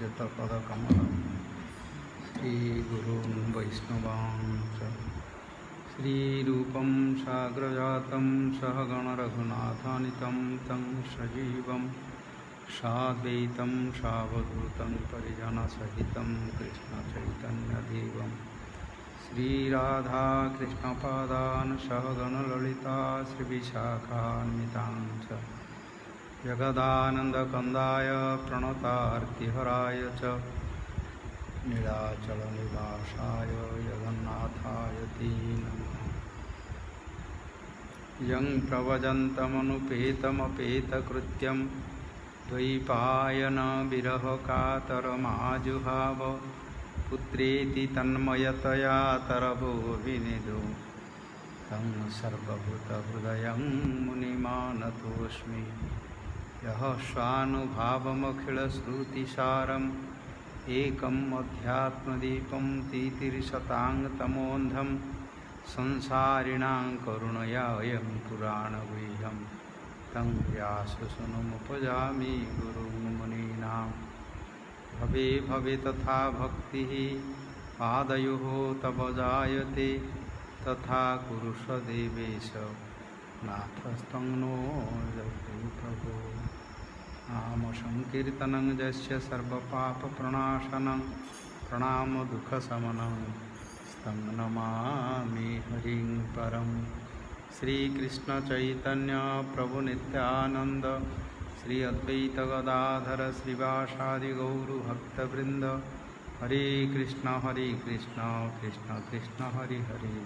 श्रीयुतपदकमलं श्रीगुरून् वैष्णवांश्च श्रीरूपं साग्रजातं सहगणरघुनाथानितं तं सजीवं साद्वैतं सावधूतं परिजनसहितं कृष्णचैतन्यदेवं श्रीराधाकृष्णपादान् सहगणललिता श्रीविशाखान्वितांश्च जगदानन्दकन्दाय प्रणतार्तिहराय च नीलाचलनिवासाय जगन्नाथाय ते नमः। यं प्रव्रजन्तमनुपेतमपेतकृत्यं द्वैपायनविरहकातरमाजुहाव पुत्रेति तन्मयतया तरवोऽभिनिधो तं सर्वभूतहृदयं मुनिमानतोऽस्मि। यः स्वानुभावमखिलश्रुतिसारम् एकम् अध्यात्मदीपं तीतिर्शताङ्गतमोऽन्धं संसारिणां करुणयायं पुराणगुह्यं तं व्याससुनमुपजामि गुरुं मुनीनां। भवे भवे तथा भक्तिः पादयोः तव जायते तथा कुरुष देवेश नाथस्तं नो जपो प्रभो। नाम संकीर्तनं यस्य सर्वपापप्रणाशनं प्रणामदुःखशमनं तं नमामि हरिं परं। श्रीकृष्णचैतन्य प्रभुनित्यानन्द श्री अद्वैत गदाधर श्रीवासादि गौरभक्तवृन्द। हरे कृष्ण कृष्ण कृष्ण हरे हरे,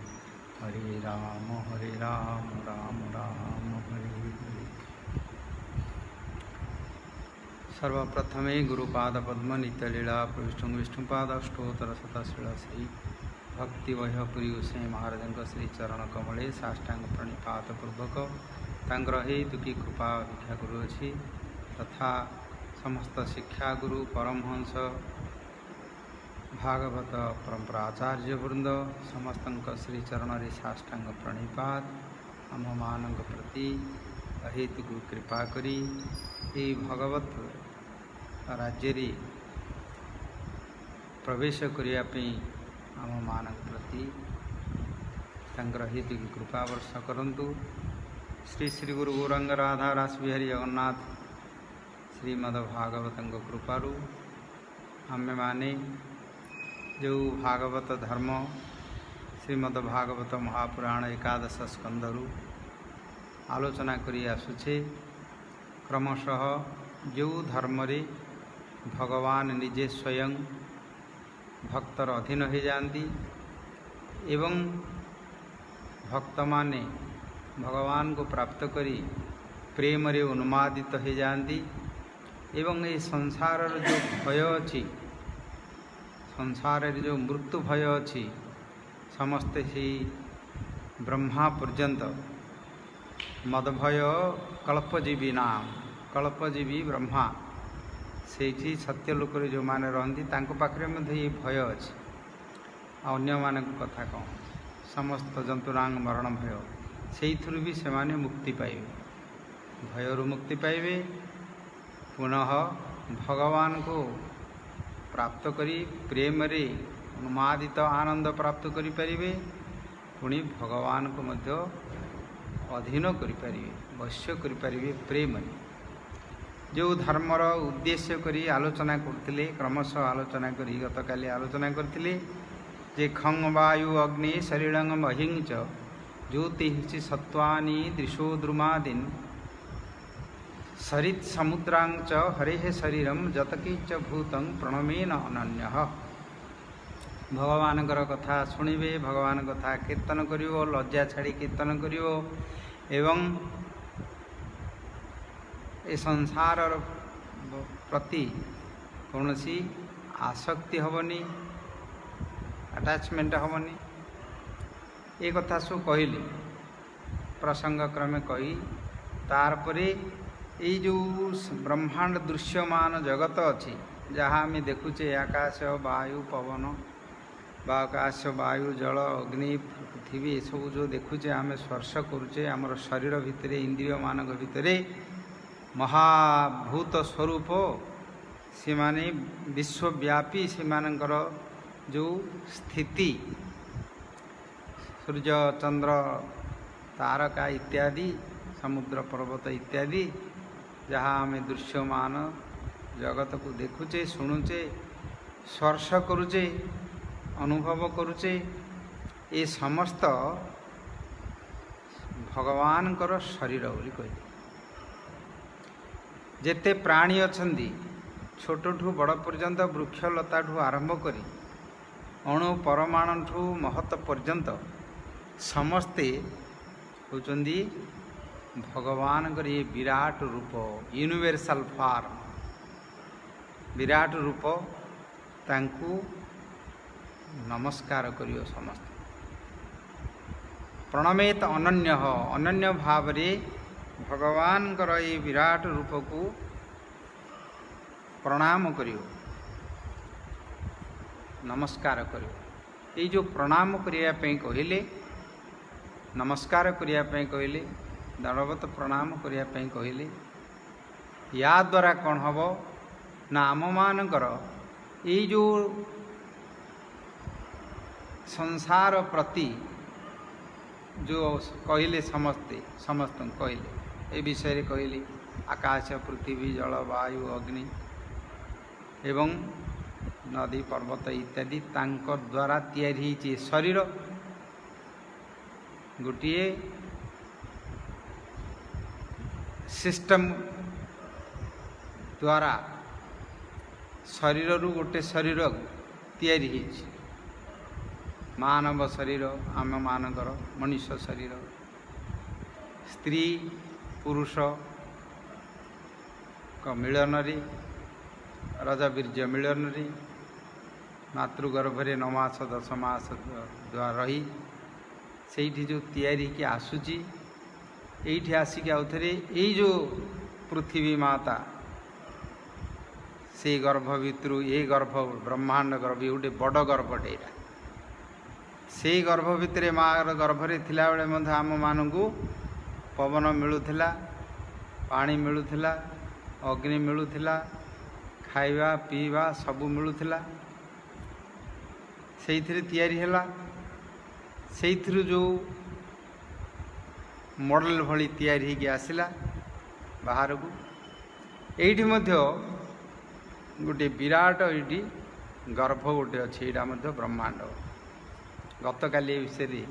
हरे राम राम राम हरे हरे। सर्वप्रथमे गुरुपादपद्म नित्यलीला प्रविष्टुं विष्णुपादष्टोत्तर शतशीला श्री भक्ति वैभवपुरी गोसाई महाराज श्री चरण कमले साष्टांग प्रणिपातपूर्वक तांकर हेतुकी कृपा भिक्षा करुअछि तथा समस्त शिक्षा गुरु परमहंस भागवत परंपरा आचार्य वृंद समस्त श्री चरण साष्टांग प्रणिपात आम मान प्रति अहेतुक कृपा करी ये भगवत राज्य प्रवेश करने आम मान प्रति हेतु कृपा वर्ष करंतु। श्री श्री गुरु गौरांग राधा रासबिहारी जगन्नाथ श्रीमद्भागवत कृपारू आमे माने जो भागवत धर्म श्रीमद्भागवत महापुराण एकादश स्कंदरू आलोचना करी आसुछे। क्रमशः जो धर्म रे भगवान निजे स्वयं भक्तर अधीन हो जाती एवं भक्त माने भगवान को प्राप्त करी प्रेम रे उन्मादित हो जाती एवं ये संसार जो भय अच्छी संसार जो मृत्यु भय अच्छी समस्ते ही ब्रह्मा पर्यंत मदभय कल्पजीवी नाम कल्पजीवी ब्रह्मा से सत्यलोक जो मैंने रही पाखे ये भय अच्छे अन्य मान कथा कौन समस्त जंतुरांग मरण भय से भी से मुक्ति पाइबे भयरु मुक्ति पाइबे पुनः भगवान को प्राप्त करी प्रेम रे उन्मादित आनंद प्राप्त करि परिबे पुणी भगवान को मध्य अधीन करि परिबे वश्य करि परिबे प्रेम रे। जो धर्मर उद्देश्य करी आलोचना करथिले क्रमशः आलोचना करी गतकाली आलोचना करथिले जे खंग वायु अग्नि शरीरंग महिं च ज्योतिः सत्वानि दृशो द्रुमादीन् सरित समुद्रांग च हरेः शरीरम जतकी च भूतं प्रणमेन अनन्यः। भगवान कथा शुणिबे भगवान कथा कीर्तन करिवो लज्जा छाड़ी कीर्तन करिवो एवं ए संसार प्रति कौनसी आसक्ति हबनी अटैचमेंट हबनी ये कथा सब कहली प्रसंग क्रमे कही तार परे ये जो ब्रह्मांड दृश्यमान जगत अच्छी जहाँ आम देखुचे आकाश वायु पवन आकाश वायु जल अग्नि पृथ्वी सब जो देखुचे आम स्पर्श करुचे आमर शरीर भितर इंद्रिय मान भितर महाभूत स्वरूप से माने विश्वव्यापी से मानकर जो स्थिति सूर्य चंद्र तारका इत्यादि समुद्र पर्वत इत्यादि जहाँ आम दृश्यमान जगत को देखुचे शुणुचे स्पर्श करुचे अनुभव करुचे ये समस्त भगवान कर शरीर बोली कह जेते प्राणी अछंती छोटू बड़ पर्यंत वृक्षलता आरंभ करी अणु परमाणु महत पर्यंत समस्ते होचंदी भगवान ये विराट रूप यूनिवर्सल फॉर्म विराट रूप तांकु नमस्कार करियो समस्त प्रणमेत अनन्य अनन्य भाव रे भगवान ये विराट रूप को प्रणाम करियो नमस्कार करियो ये जो प्रणाम करिया पे कहले नमस्कार करिया पे कहले दंडवत प्रणाम करिया पे कहले या द्वारा कौन हम ना आम मानकर ये जो संसार प्रति जो कहले समस्ते समस्त कहले ए विषय कहले आकाश पृथ्वी जल वायु अग्नि एवं नदी पर्वत इत्यादि तांकर द्वारा तैयारी होइछि शरीर गोटिए सिस्टम द्वारा शरीर रु गोटे शरीर तैयारी होइछि मानव शरीर आम मानकर मनुष्य शरीर स्त्री पुरुष का मिलन रे रजबीर्य मिलन रे मातृगर्भरे 9 मास 10 मास द्वारा रही से जो तैयारी के आसूची ये आसिक आउे ये जो पृथ्वी माता से गर्भ भितर ये गर्भ ब्रह्मांड गर्भ गोटे बड़ गर्भटे से गर्भ भितर माँ गर्भरे थिला बेले आम मानू पवन मिलूला पानी मिलूला अग्नि मिलूला खाइबा पीवा सबू मिलूला से तैयारी है से जो मॉडल भली तैयारी होगी आसला बाहर को यही गोटे विराट ये गर्भ गोटे अच्छे यहाँ ब्रह्मांड गत काली विषय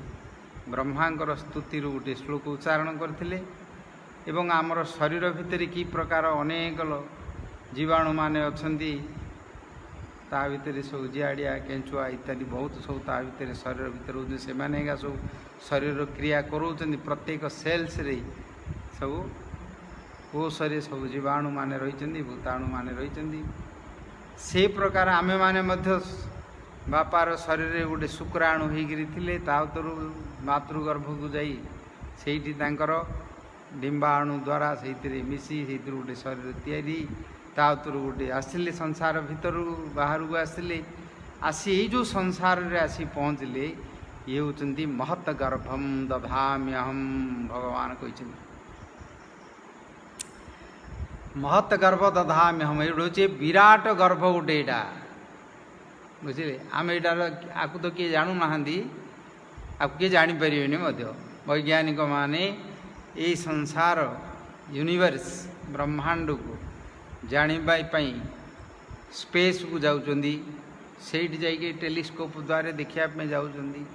ब्रह्मांकर स्तुति गोटे श्लोक उच्चारण करते एवं आमर शरीर भितर कि प्रकार अनेक जीवाणु माने अच्छी ता भितर सब जियाड़िया केंचुआ इत्यादि बहुत सब ता भितर शरीर भितर से माने सब शरीर क्रिया करोचंदी प्रत्येक सेल्स रे सब कोशरे सब जीवाणु माने रही भूताणु माने रही से प्रकार आमे माने मध्य बापार शरीर गोटे शुक्राणु होकर ताउतर मातृगर्भ को जाई सेठी तांकर डिंबाणु द्वारा से मिसी से गोटे शरीर तैयारी ताउतर गोटे आसिले संसार भितर बाहर को आसिले आसी जो संसार रे आसी पहुँचले ये होचंती महत गर्भम दधाम्यहम भगवान कहते महत गर्भ दधाम्यहम ये विराट गर्भ गोटे यहाँ बुझे आम यार आपको तो किए जानू ना आपको किए जापर वैज्ञानिक माने ये संसार यूनिवर्स ब्रह्मांड को जानापी स्पेस को जाऊँगी सेठ जाइए टेलीस्कोप द्वारा देखापी जाऊँगी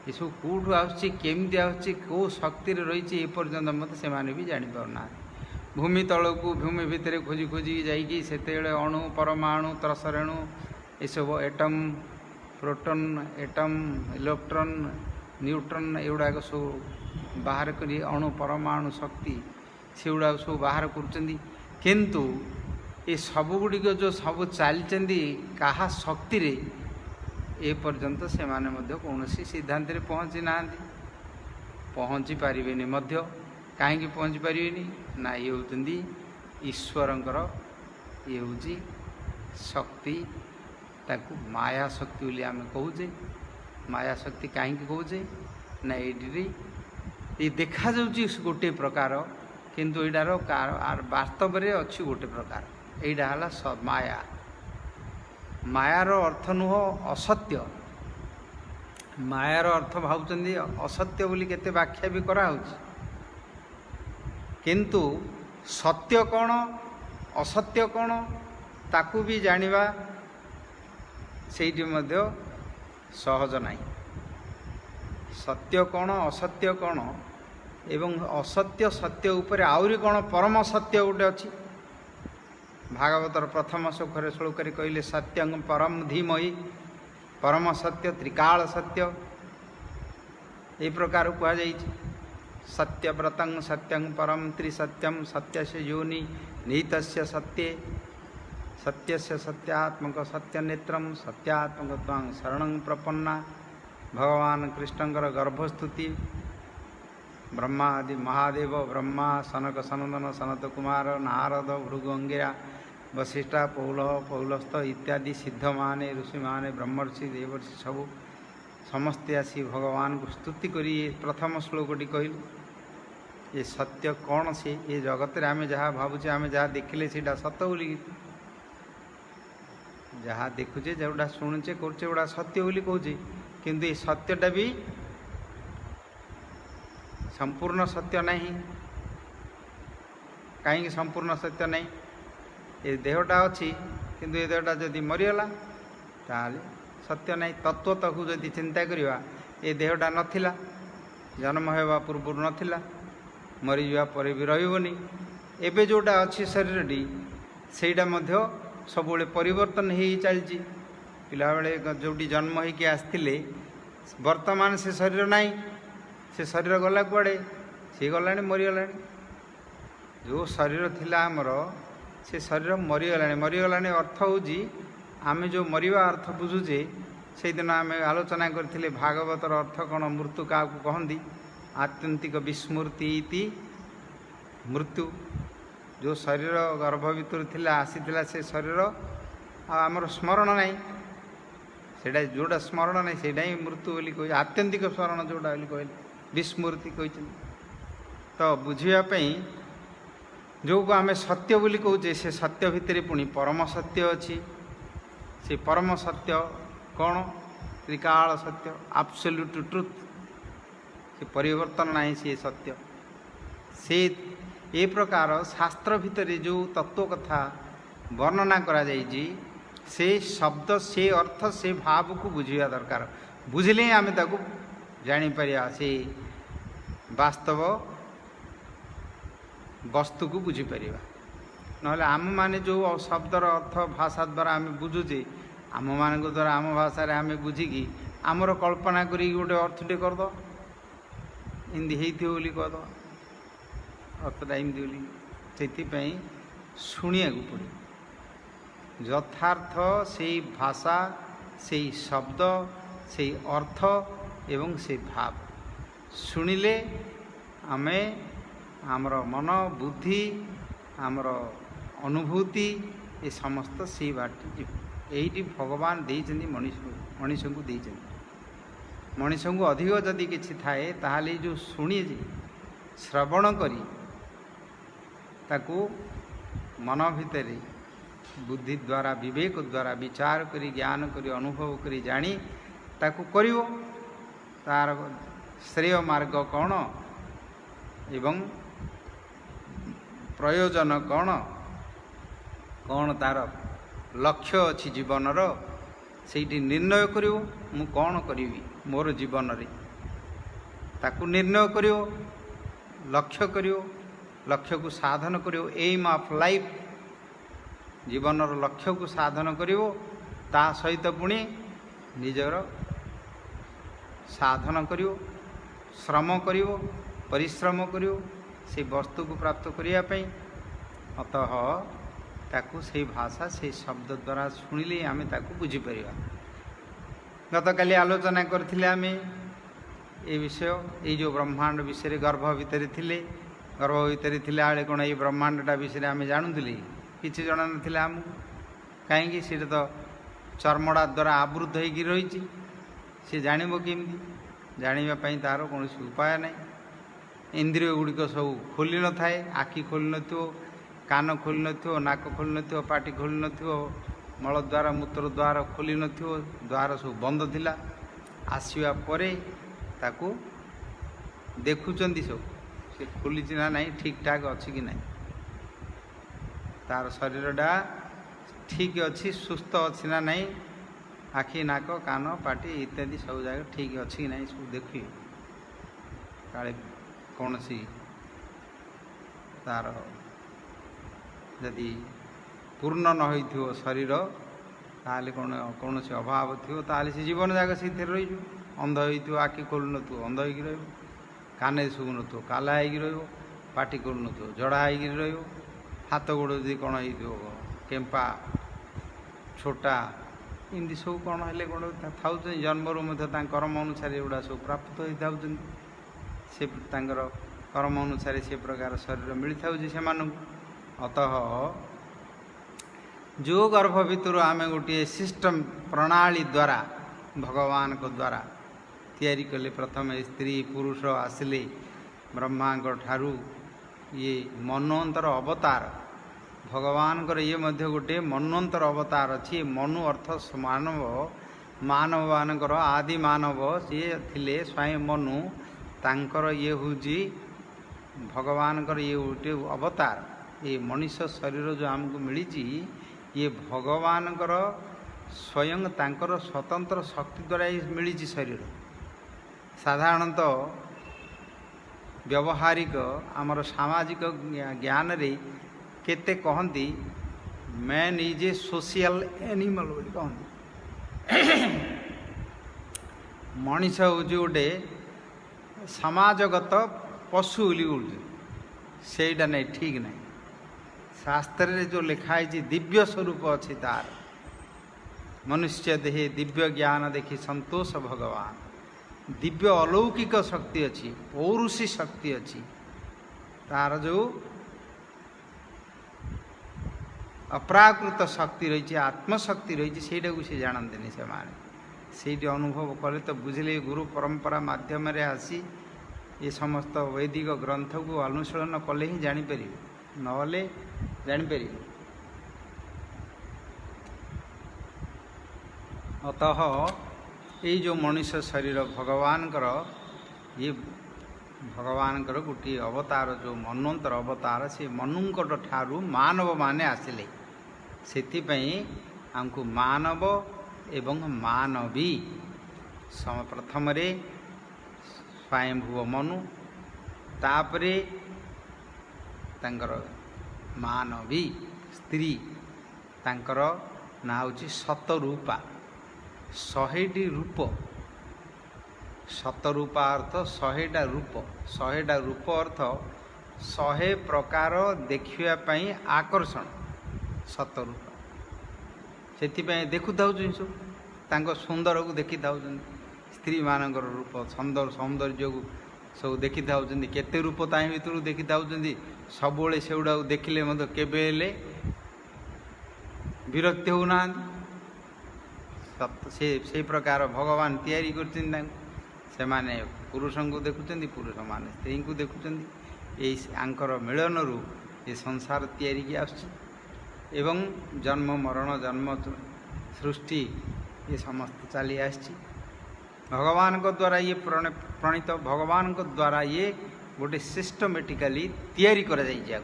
ये सब कौटू आमती आो शक्ति रही ए पर्यटन मत से भी जापारना भूमि तल को भूमि भितर खोजी खोजी जाइए से अणु परमाणु त्रसरेणु ये सब atom proton atom electron neutron एगुड़ाक सब बाहर कर अणु परमाणु शक्ति से गुड़ा सब बाहर किंतु ये सबगुड़िक जो सब चलती क्या शक्ति रे ए पर्यंत से माने कौन सिद्धांत पहुँची ना पहुँची पारे कहीं पहुँची पारे ना ये होती ईश्वरंकर ये हूँ शक्ति ताकू माया शक्ति बोली आम कहे माया शक्ति कहीं कहे ना ये देखा गोटे प्रकार किंतु यार वास्तव में अच्छी गोटे प्रकार एटा हला माया। मायार अर्थ नुह असत्य। मायार अर्थ भावुଛନ୍ତି असत्य बोली केते व्याख्या भी करा होछि, किंतु सत्य कौन असत्य कौन ताकू भी जानिबा सेठी मध्य सहज नहीं। सत्य कौन असत्य कौन एवं असत्य सत्य उपरे आउरी कौन परम सत्य गोटे अच्छी। भागवतर प्रथम सुखरे श्लोक कहले सत्यं परम धीमहि परम सत्य त्रिकाल सत्य ए प्रकार कह सत्यव्रतं सत्यं परम त्रिसत्यम सत्यस्य योनि निहितस्य सत्ये सत्यस्य सत्यात्मक सत्यनेत्रम सत्यात्मक त्वां शरणं प्रपन्ना। भगवान कृष्णंकर गर्भस्तुति ब्रह्मा आदि महादेव ब्रह्मा सनक सनंदन सनत कुमार नारद भृगु अंगिरा वशिष्ठा पौलस्थ इत्यादि सिद्ध माने ऋषि माने ब्रह्मर्षि देवर्षि सबू समस्ते आसी भगवान को स्तुति करी प्रथम श्लोकटी कहलु। ये सत्य कौन से ये जगत रे आमे जहाँ भावुचे आमे जहाँ देखिले सेटा सत्य बोली जहाँ देखुचे जोटा शुणुचे करुचे गोटा सत्य बोली कहूचे, किंतु ये सत्यटा भी संपूर्ण सत्य नहीं। कहीं संपूर्ण सत्य नहीं, ये देहटा अच्छी किंतु ये देहटा जदि मरीगला ताले सत्य नहीं। तत्वतः को जदि चिंता करिवा ये देहटा नथिला, जन्म होगा पूर्व नथिला, मरीजा पर भी रहिबनी। एबे जोटा अच्छी शरीरटी सेटा मध्य सब परिवर्तन हो चलती। पिला बेले जोटी जन्म होके आसते वर्तमान से शरीर नहीं, से शरीर गला कुआड़े सी गला मरीगला। जो शरीर थिला आमर से शरीर मरीगला। मरीगला अर्थ हूँ आम जो मरिबा अर्थ बुझुचे से दिन आम आलोचना करथिले भागवतर अर्थ कौन मृत्यु क्या कहती आत्यंतिक विस्मृति इति मृत्यु। जो शरीर गर्भ भीतर थिला आसीथिला से शरीर आमर स्मरण नहीं, सेटा जोटा स्मरण नहीं सेटा ही मृत्यु बोली कह आत्यंतिक स्मरण जोटा बोली कहले विस्मृति कहते। तो बुझापी जो को आम सत्य बोली कहे से सत्य भितर पुणी परम सत्य अच्छी। से परम सत्य कौन त्रिकाल सत्य एब्सोल्यूट ट्रुथ, से परिवर्तन नहीं से सत्य। से ए प्रकार शास्त्र भितर जो तत्व कथा वर्णना करा जाइछि से शब्द से अर्थ से भाव को बुझिया दरकार। बुझिले ही आम ताकू जानीपर से वास्तव वस्तु को बुझीपर। ना आम माने जो शब्दर अर्थ भाषा द्वारा आम बुझुचे आम मान द्वारा आम भाषा आम बुझिकी आमर कल्पना करी गोटे अर्थटे करद इमती होती बोली कहद अर्थटा इमती बोली से शुणिया पड़े यथार्थ से भाषा से शब्द से अर्थ एवं से भाव शुणिले आमे आमर मन बुद्धि आमर अनुभूति ये समस्त से बाटी यही भगवान देइछन्ति मनीष को देइछन्ति। मनीष को अधिक जदि किछि थाए ताहाले जो शुणी श्रवण करी ताकू मन भितर बुद्धि द्वारा विवेक द्वारा विचार करी ज्ञान करी अनुभव करी जानी ताकू करिवो तार श्रेय मार्ग कौन एवं प्रयोजन कौन कौन तार लक्ष्य अच्छी जीवनर सेठी निर्णय करिवो मु कौन करी मोर जीवन रे ताकू निर्णय करिवो लक्ष्य करिवो लक्ष्य को साधन करिवो एम ऑफ लाइफ जीवनर लक्ष्य को साधन करिवो ता सहित पुणी निजर साधन करिवो श्रम करिवो परिश्रम करिवो से वस्तु को प्राप्त करिया पई। अतः ताकू से भाषा से शब्द द्वारा शुणिले आम ताकू बुझी परिबा। गत काली आलोचना करथिले आमे ए विषय ये जो ब्रह्मांड विषय गर्भ भितर थिले गर्भ भितर थिले आले कोन ये ब्रह्मांडटा विषय आम जानुथिले किछि जणा नथिले आमु कहीं से तो चर्मड़ा द्वारा आवृत होगी रही सी जानव केमती जानापी तार कौन उपाय ना। इंद्रिय गुड़िक सब खोली न थाए आखि खोली न कान खोली नथिबो नाक खोली नथिबो पाटी खोली नथिबो मलद्वार मूत्रद्वार खोली नथिबो द्वार सब बंद थिला आसीबा परे ताकू देखुचंदी सब से खोली ना नहीं ठीक ठाक अच्छी कि नहीं तार शरीरटा ठीक अच्छी सुस्थ अच्छी ना नहीं आखि नाक कान पाटी इत्यादि सब जगह ठीक अच्छी कि नहीं सब देखिए काले कौन सी तार यदि पूर्ण न हो शरीर ताले कौन से अभाव थो ताले से जीवन जाक से रही अंध हो आखि खोलु न अंध हो कान शुभु न काला हो पाटी खोलु न जड़ा हो रो हाथ गोड़ जी कौन हो केम्पा छोटा इमती सब कौन है कौन था जन्मरू कर्म अनुसार एगुड़ा सब प्राप्त होता से कर्म अनुसार से प्रकार शरीर मिली था से अतः जो गर्भ भितर आम गोटे सिस्टम प्रणाली द्वारा भगवान को द्वारा तैयारी कले प्रथम स्त्री पुरुष आसिले ब्रह्मा ठारू ये मनवंतर अवतार भगवान ये मध्य गोटे मनवंतर अवतार अच्छी मनु अर्थ मानव मानव मानकर आदि मानव सी थिले स्वयं मनु तांकर ये हूँ भगवान ये गोटे अवतार ये मनुष्य शरीर जो आमको मिली ये भगवान स्वयं तांकर स्वतंत्र शक्ति द्वारा ही मिली शरीर साधारणतः व्यवहारिक आमर सामाजिक ज्ञान रे केते कहती man is a social animal कहती मनीष हूँ गोटे समाजगत पशु बोली सेटा नहीं ठीक नहीं शास्त्र रे जो लिखाई दिव्य स्वरूप अच्छी तार मनुष्य देहे दिव्य ज्ञान देखी संतोष भगवान दिव्य अलौकिक शक्ति अच्छी पौरुषी शक्ति अच्छी तार जो अप्राकृत शक्ति रही आत्मशक्ति रही से जानते से अनुभव कले तो बुझे गुरु परंपरा माध्यम आसी ये समस्त वैदिक ग्रंथ को अनुशीलन कले ही जापर नले जापर अतः ये जो मनुष्य शरीर भगवान ये भगवान गोटे अवतार जो मनवंतर अवतार से मनुंकट ठारू मानव माने आसिले सेथिपई हमको मानव एवं मानवी प्रथम स्वयंभुव मनु तापरे तांकर मानवी स्त्री तांकर ना हूँ शतरूपा 100टी रूप शतरूपा अर्थ 100टा रूप 100टा रूप अर्थ 100 प्रकार देखियापाई आकर्षण शतरूपा से देखु सब सुंदर को देखी था स्त्री मानकर रूप सुंदर सौंदर्य को सब देखी था केते रूप ताही भीतर देखी था सब से गुड़ा देखिले केबे विरक्ति होना से प्रकार भगवान तैयारी से माने पुरुष को देखुं पुरुष माने स्त्री को देखुं आंकर मिलन रू ये संसार तैयारी की एवं जन्म मरण जन्म सृष्टि ये समस्त चली आसी भगवान को द्वारा ये प्रणीत भगवान को द्वारा ये गोटे सिस्टमेटिकली तैयारी करा जाइए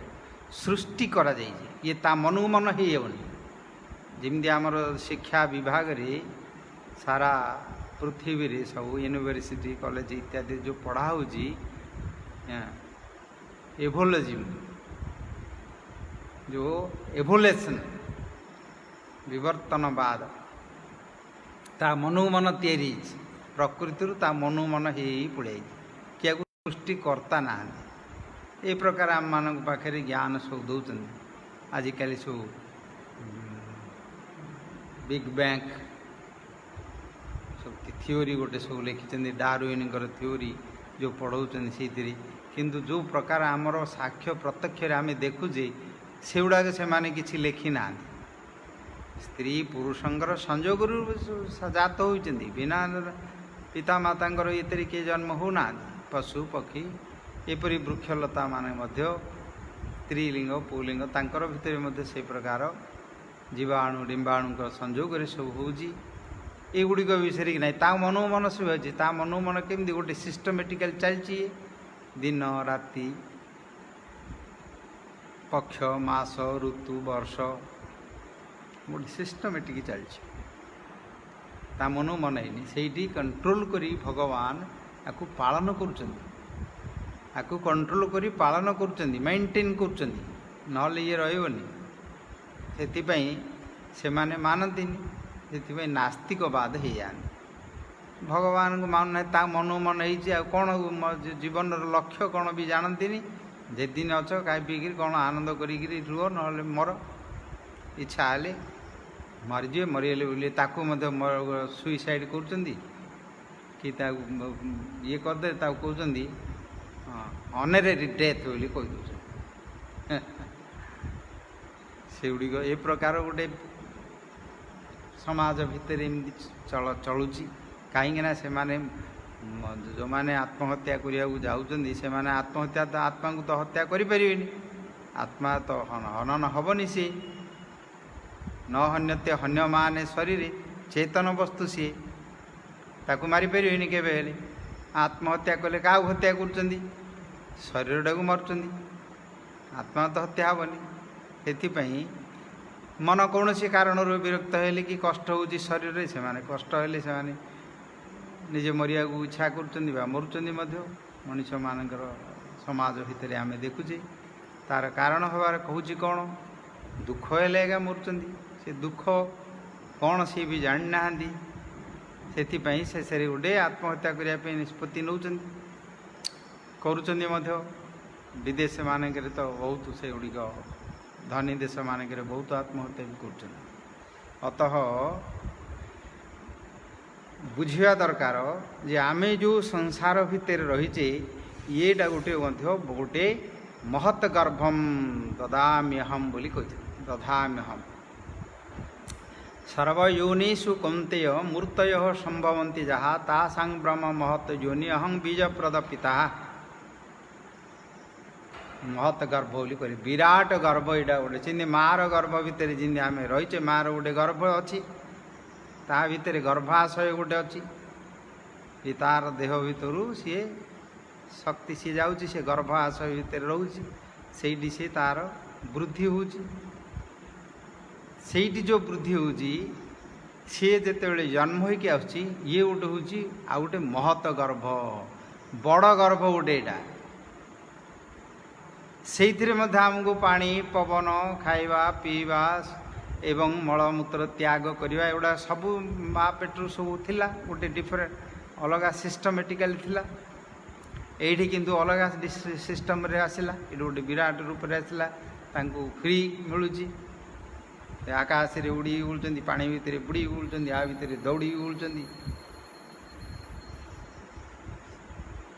सृष्टि करा जाइए ये ता मनु मन होनी जमी आमर शिक्षा विभाग रे सारा पृथ्वी रे सब यूनिवर्सिटी कॉलेज इत्यादि जो पढ़ा होजी एवोलॉजिम जो एवोल्यूशन विवर्तनवाद ता मनु मन तैयारी प्रकृति ता मनु मन ही पड़े क्या सृष्टि करता ना ए प्रकार आम मान पाखे ज्ञान सब दौरान आजिकल सब बिग बैंग सब थ्योरी गोटे सब लिखिं डार्विन थ्योरी जो पढ़ाऊँ से किंतु जो प्रकार आमर साक्ष्य प्रत्यक्ष आम देखुचे से गुड़ाक से माने किसी लिखि ना स्त्री पुरुषंकर संजोग जात होती बिना पिता माता ये किए जन्म होना पशु पक्षी एपरी वृक्षलता माने स्त्रीलिंग पुलिंग तांकर भितर मध्य से प्रकार जीवाणु डिंबाणु संजोग सब होगुड़िक विषय कि ना ता मन मन सब अच्छे ता मन मन केमती गोटे सिस्टमेटिकल चलती दिन राति पक्ष मास ऋतु वर्ष गोटे सिस्टमेटिक चलती ता मन मन है कंट्रोल करी भगवान आपको पालन आपको कंट्रोल करी पालन कर मेंटेन कर ये रही से माने मानती से नास्तिकवाद हो जाए भगवान को मान ना ता मन मन हो कौन जीवन लक्ष्य कौन भी जानती जेदिन अच खाई पीक कौन आनंद करी रुह ना मर इच्छा हेले मरीजे मरीगले बोले सुइसाइड कर ये करदे कहते अनरेरी डेथ बोली कहीदे से गुड़िक ए प्रकार गोटे समाज भितर एमती चलुची कहीं से माने जो माने आत्महत्या करने जाऊँगी से माने आत्महत्या तो आत्मा को तो हत्या करें आत्मा तो हनन हेनी सी न हन्यते हन्य माने शरीर चेतन वस्तु सी ताकू मारिपर केवे आत्महत्या कले क्या हत्या कर शरीर टाक मरुँच आत्मा तो हत्या हेनी से मन कौन सी कारण विरक्त हेले कि कष्ट हो शरीर से माने कष्ट हेले से माने निजे मरिया को इच्छा कर मरुँच मनीष मानकर समाज भितर आम देखुचे तार कारण हबार कहूँ कौन दुख हेले एका मरुँच से दुख कौन सी भी जानी ना से शेष गोटे आत्महत्या करने निष्पत्ति नौ कर विदेश मानक तो बहुत से गुड़िक धनी देश मानक बहुत आत्महत्या भी कर अतः बुझा दरकार जे आमे जो संसार भितर रहीचे येटा गोटे गोटे महत् गर्भम ददाम्यहम बोली कही दधाम्यहम सर्वयोनिषु कौन्तेय मूर्तय संभवन्ति जहाँ तासां ब्रह्म महत् योनि अहं बीजप्रद पिता महत् गर्भ बोली कह विराट गर्भ यहाँ गोटे चिन्ह मार गर्भ भितर जिन आम रहीचे मार गोटे गर्भ अच्छी ता भितर गर्भाशय गोटे अच्छी तार देह भितर सी शक्ति सी जाऊँगी सी गर्भाशय भितर रोचे से तार वृद्धि होची सेठी जो वृद्धि होची सी जिते जन्म होगी आसुची ये गोटे हूँ आ गोटे महत् गर्भ बड़ गर्भ गोटे यहाँ से आमको पानी पवन खाइबा पीवा एवं मलमूत्र त्याग करवा एगुड़ा सब माँ पेट्रु सब थिला गोटे डिफरेंट अलग सिस्टमेटिकल थिला एठी किंतु अलग सिस्टम रे आसिला ये गोटे विराट रूप रे आसिला तांको फ्री मिलुची आकाश रे उड़ी उड़ुचंदी पानी भितर बुड़ी उड़ुचंदी आ भितर दौड़ी उड़ुचंदी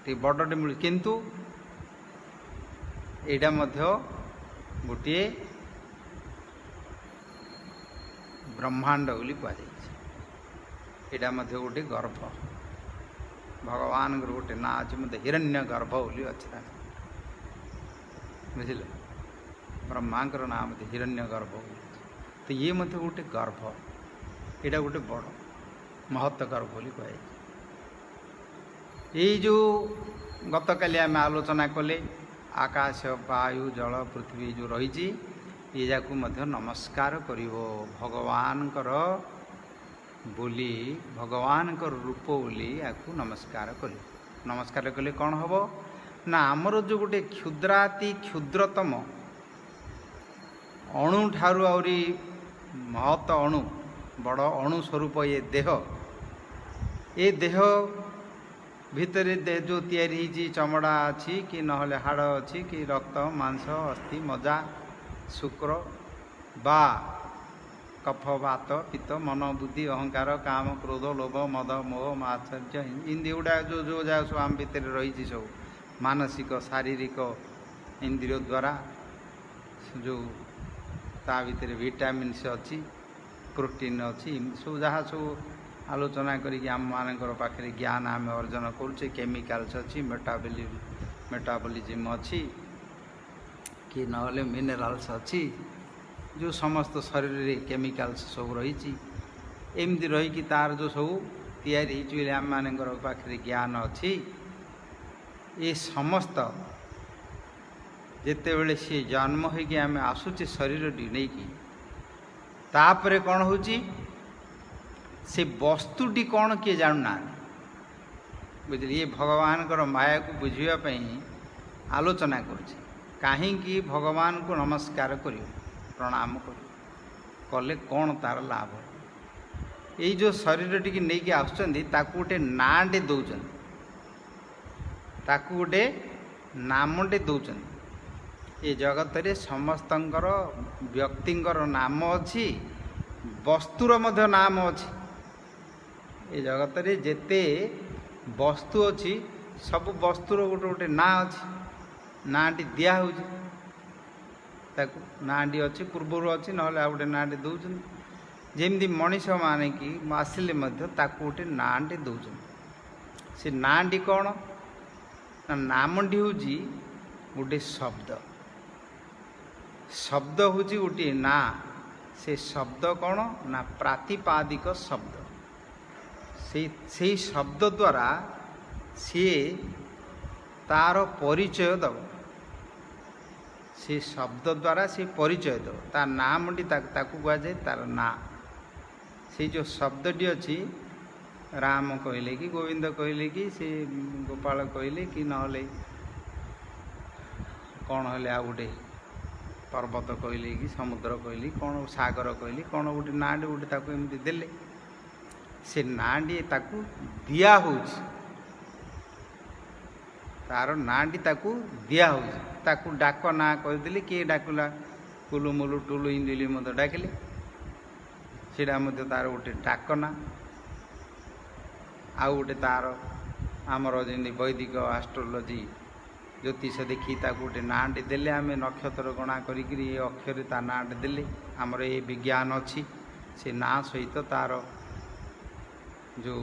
टे बड़टे मिलु किंतु एटा मध्य गोटे ब्रह्मांड बोली कहुई एटा मध्य गोटे गर्भ भगवान गोटे ना अच्छे मतलब हिरण्य गर्भ बोली अच्छे बुझे ब्रह्मांकर ना मत हिरण्य गर्भ तो ये मध्य गोटे गर्भ यहाँ गोटे बड़ महत्व गर्भ बोली कहे ये जो गतकाली आम आलोचना कले आकाश वायु जल पृथ्वी जो रही ये जाकू मध्य नमस्कार करिवो भगवानकर बोली भगवानकर रूप बोली याकू नमस्कार करिवो नमस्कार कले कौन हम ना आमर जो गोटे क्षुद्राति क्षुद्रतम अणु ठारू आउरी महत अणु बड़ अणु स्वरूप ये देह भितर देह जो तैयारी चमड़ा अच्छी कि नहले हाड़ अच्छी कि रक्त मांस अस्थि मजा शुक्र बा कफ वात पित्त मन बुद्धि अहंकार काम क्रोध लोभ मद मोह मात्सर्य इंद्रिय गुड़ा जो जो जहाँ सब आम भितर रही सब मानसिक शारीरिक इंद्रिय द्वारा जो ता भितर विटामिन्स अच्छी प्रोटीन अच्छी सब जहाँ सब आलोचना करिक आम मानकर पाखे ज्ञान आम अर्जन करुचे केमिकाल्स अच्छी मेटाबॉलिज्म अच्छी कि नहले मिनेराल्स अच्छी जो समस्त शरीर रे केमिकाल्स सब रही एमती रही तार जो सब तैयारी आम मान पाखे ज्ञान अच्छी ये समस्त जिते बड़े सी जन्म होगी आम आसुचे शरीर टी नहीं कि तापर कौन हो से वस्तुटी कौन किए जानूना बुझे ये भगवान माया को बुझापी आलोचना कहीं भगवान को नमस्कार कर प्रणाम कले कौन तार लाभ यही जो शरीर टी नहीं कि आसुँच गोटे नाटे दौरान ताकू गोटे नामटे दौरान ये जगत रे समस्तंकर व्यक्तिंकर नाम अच्छी वस्तुर मध्य नाम अच्छी ये जगत रे जेते वस्तु अच्छी सब वस्तुर गोटे गोटे ना अच्छी नाटी दिया हो नाटी अच्छी पूर्वर अच्छी ना गोटे नाटे दौरान जमी मनीष माने कि आसिले गोटे नाटे दौरान से नाटी कौन ना नामटी हूँ गोटे शब्द शब्द हूँ गोटे ना से शब्द कौन ना प्रातिपादिक शब्द से शब्द द्वारा सी तार परिचय दब से शब्द द्वारा सी परिचय दब ता नामटी ताकू कहुए तार ना से जो शब्दटी अच्छी राम कहले कि गोविंद कहले कि से गोपाल कहले कि नहले कौन हेले आ गोटे पर्वत कहले कि समुद्र कहली कौन सागर कहली कौन गोटे नाटे गोटे ताकू एमती देले से नाटी ताकू दिया हो तार नाटी ताकू दिया हो ताकू डाक ना कहदेले किए डाकला कुलु मुलु टुलु इंदिली मत डाकिले सीटा तार गोटे डाक ना आउ गोटे तार आमर जमी वैदिक एस्ट्रोलोजी ज्योतिष देखी गोटे नाटे देले आम नक्षत्र गणा करी अक्षर ता नाटे देले आमर ये विज्ञान अच्छी से ना सहित तार जो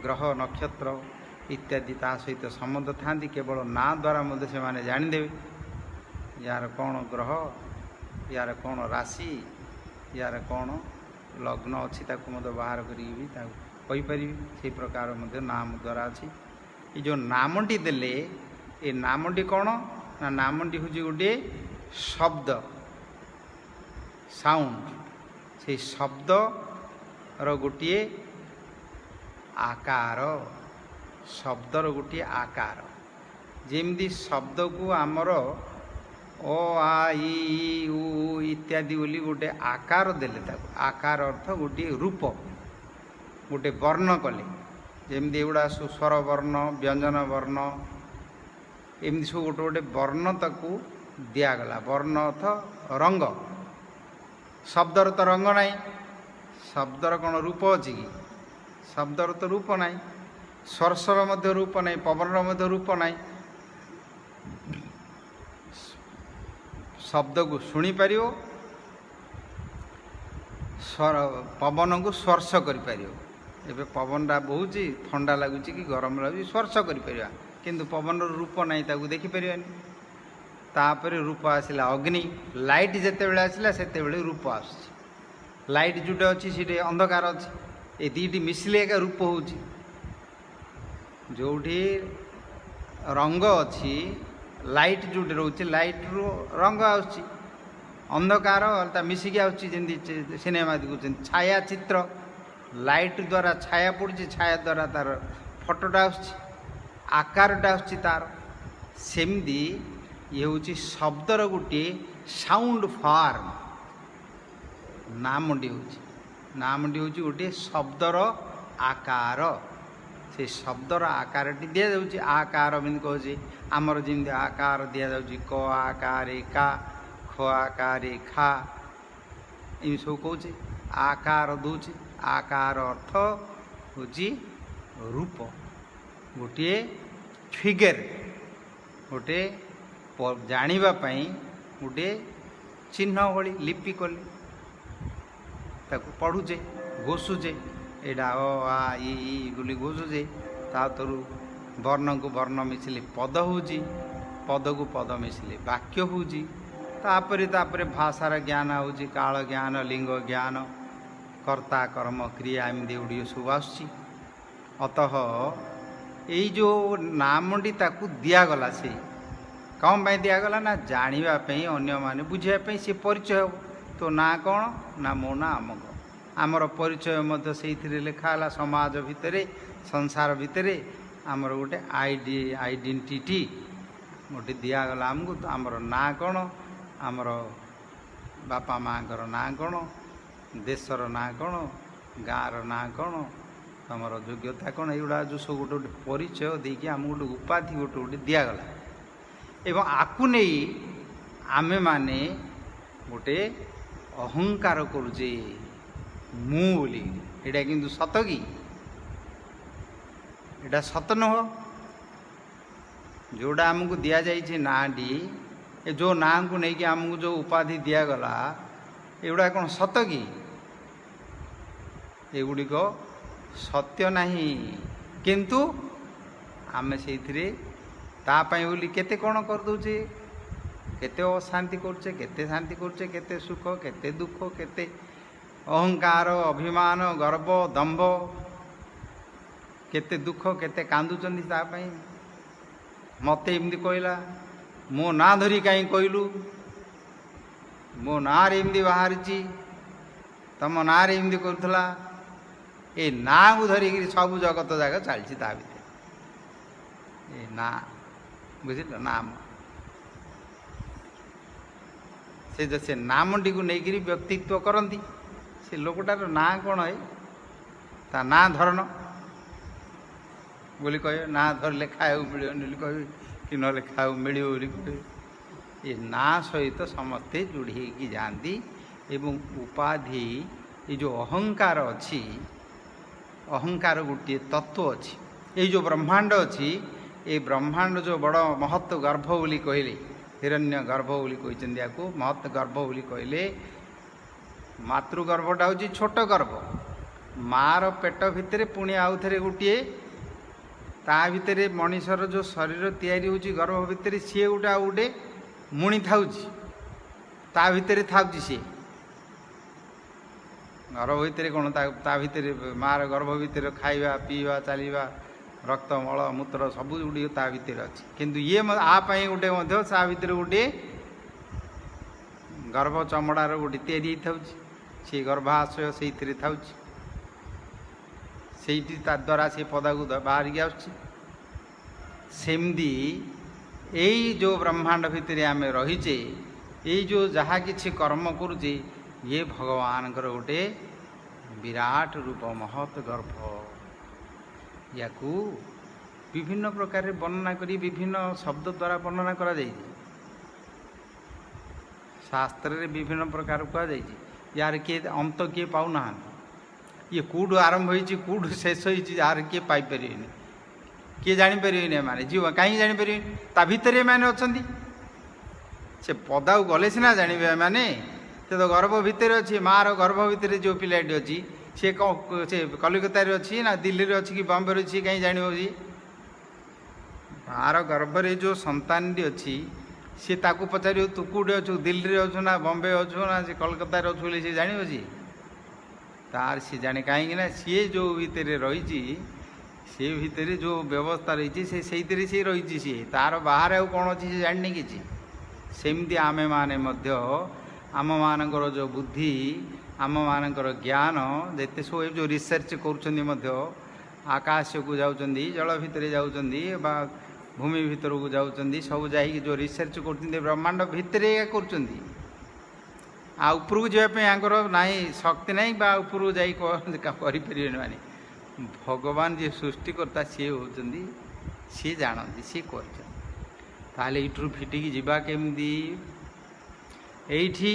ग्रह नक्षत्र इत्यादि ता सहित संबंध था केवल ना द्वारा मध्य से माने जानीदेवे यार कौन ग्रह यार कौन राशि यार कौन लग्न अच्छी बाहर करी से प्रकार मध्य नाम द्वारा अच्छी ये जो नामटी देले ये नामटी कौन ना नामटी हूँ गोटे शब्द साउंड से शब्द रो गोटे आकार शब्दर गोटे आकार जमी शब्द को आमर ओ आ ई उ इत्यादि बोली गोटे आकार देले आकार अर्थ गोटे रूप गोटे वर्ण कले जमी एगुड़ा स्वर वर्ण व्यंजन वर्ण एमती सब गोटे गोटे वर्ण ताकू दिगला वर्ण अर्थ रंग शब्दर तो रंग नाई शब्दर कौन रूप अच्छी कि शब्दर तो रूप नाई स्पर्शर मध्य रूप नाई पवनर मध्य रूप नाई शब्द को शुणी पार पवन को स्पर्श कर पवनटा बहुत ठंडा लगुच कि गरम लगुच स्पर्श कर किंतु पवन रूप नाई ताकू देखिपर तापर रूप आसला अग्नि लाइट जिते बड़े आसला से रूप आस लाइट जोटे अच्छी से अंधकार अच्छी ये दीटी मिसले एक रूप हो जोटी रंग अच्छी लाइट जोटे रोचे लाइट रू रंग आसुची अंधकार मिसिकी आसमी सिनेमा देखुं छाया चित्र लाइट द्वारा छाया पड़ी छाया द्वारा तार फटोटा आकारटा तार सेमती ये हूँ शब्दर गोटे साउंड फॉर्म नामटी हूँ गोटे शब्दर आकार से शब्दर आकार टी दि जाऊँगी आकार भी कहे आमर जमी आकार दि जाऊँगी क आकार का ख आकार खा इन सब कहे आकार दूचे आकार अर्थ हूँ रूप गोटे फिगर गोटे जानापी गोटे चिन्ह भली लिपि कले ताकू पढ़ुचे घोषुचे एटा ओ आ ई गुली घोषुचे तातरू वर्ण को वर्ण मिसले पद हूँ पद को पद मिसिले वाक्य होउची तापरे तापरे भाषार ज्ञान होउची काल ज्ञान लिंग ज्ञान कर्ता कर्म क्रिया एमती गुड़िए सब आसुची अतः यही जो नामटी ताकू दिगला से कौन पाई दिगला ना जानापी अन्य माने बुझापी सी परिचय हो तो ना कौन ना मो ना अमक आमर परिचय मध्य से लिखाला समाज भितर संसार भितर आमर गोटे आइडेंटिटी गोटे दिगला आमको तो आमर ना कौन आमर बापा माँ ना कौन देशर ना कौन गाँवर ना कौन तुमर योग्यता कौन युवा जो सब गोटे गोटे परिचय देकी आम गोटे उपाधि गोटे गोटे दिगला एवं आपको नहीं आमे माने गोटे अहंकार करुचे मु बोली एटा किंतु सत कि एटा सत नुह जोड़ा आमको दि जाइए नाटी ए जो ना को लेकिन आमको जो उपाधि दिगला एगुड़ा कौन सत कि एगुड़िक सत्य नहीं किंतु आमे से तापाई बोली केते कौन कर दूचे केते अशांति करचे केते शांति करचे केते सुख केते दुख केते अहंकार अभिमान गर्व दंभ केते दुख केते कांदुचंदी तापाई मते एमती कहला मो ना धरी कहीं कहलु मो ना रे एमती बाहरी तम ना रे एमती करूला ए ना को धरिक सब जगत जाक चलती ता भीतर ए ना बुझल नाम से जो से नामटी को लेकर व्यक्तित्व करती से लोकटार ना कौन है ता ना धरन बोली कह ना धरले खाऊ मिल कह कि ना खाऊ मिल कह ये ना सहित समस्ते जोड़ी जाती एवं उपाधि ये जो अहंकार अच्छी अहंकार गोटे तत्व अच्छी ये जो ब्रह्मांड अच्छी ये ब्रह्मांड जो बड़ महत्व गर्भ बोली कहले हिरण्य गर्भ बोली कहते या महत्व गर्भ बोली कहले मातृगर्भटा हूँ छोट गर्भ मार पेट भितर पुणी आउ थे गोटे ता भितर मनीषर जो शरीर तैयारी होची गर्भ भितर सी गोटे गोटे मुणी थाउची ता भितर थाउची सी गर्भ भितर कौन ता भितर मार गर्भ भितर खाइबा पीवा चलवा रक्त मल मूत्र सबू गुड़ी ता भितर अच्छी किंतु ये आपाई गोटे ता भितर गोटे गर्भ चमड़ार गोटे तैयारी थाउची से गर्भाशय से थाउची से द्वारा से पदा को बाहर आमदी यही जो ब्रह्मांड भितर आम रहीचे यही जो जहाँ किसी कर्म करुचे ये भगवान गोटे विराट रूप महत गर्भ या विभिन्न प्रकार वर्णना करी विभिन्न शब्द द्वारा वर्णना करा जाइए शास्त्र रे विभिन्न प्रकार कह यार किए अंत किए पाऊना ये कौटू आरंभ होती कौटू शेष होती यार किए पाइपर किए जापर माने जीव कहीं जापर ता भितर मैंने अच्छा से पदा गले सीना जानवे मैंने से तो गर्भ भितर अच्छी मार गर्भ भितर जो पिलाटी अच्छी सी से कलिकतार अच्छी ना दिल्ली रे अच्छी कि बॉम्बे अच्छी कहीं जान मार गर्भरे जो संतान अच्छी सी ताकू पचार तू कौटे अच्छु दिल्ली अच्छु ना बॉम्बे अच्छु ना सी कलकतार अच्छु बोले सी जान तार सी जाने कहीं सी जो भितर रही से भितर जो व्यवस्था रही से रही सी तार बाहर आउ कौन अच्छी से जानी कि सेमती आमे माने मध्य आम मानकर जो बुद्धि आम मानकर ज्ञान जिते सब जो रिसर्च कर आकाश को जाऊँगी जल भितर जाऊँगी भूमि भितर को जाऊँगी सब जा जो रिसर्च कर ब्रह्मांड भितर कर उपरକୁ जावाई आंकर ना शक्ति ना बा उपरକୁ जापरे माने भगवान जी सृष्टिकर्ता सी होती सी जानती सी कर यू फिटिकी जीवा केमती एठी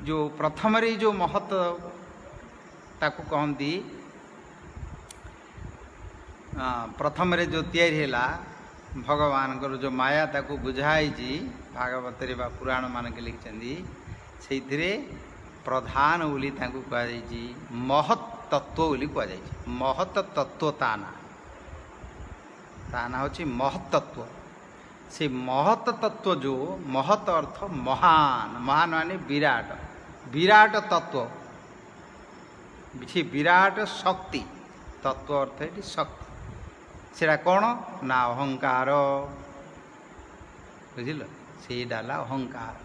जो प्रथम रे जो महत्व ताकू कहती प्रथम रे जो तैयारी है भगवान जो माया ताकू बुझाई भागवत रे बा पुराण मानक लिखिं से प्रधान बोली कहुई महत् तत्व बोली कहुई महत् तत्व ता ना हूँ महत् तत्व से महत तत्व जो महत अर्थ महान महान माने विराट विराट तत्व से विराट शक्ति तत्व अर्थ है शक्ति सेटा कौन ना अहंकार बुझल से डाला अहंकार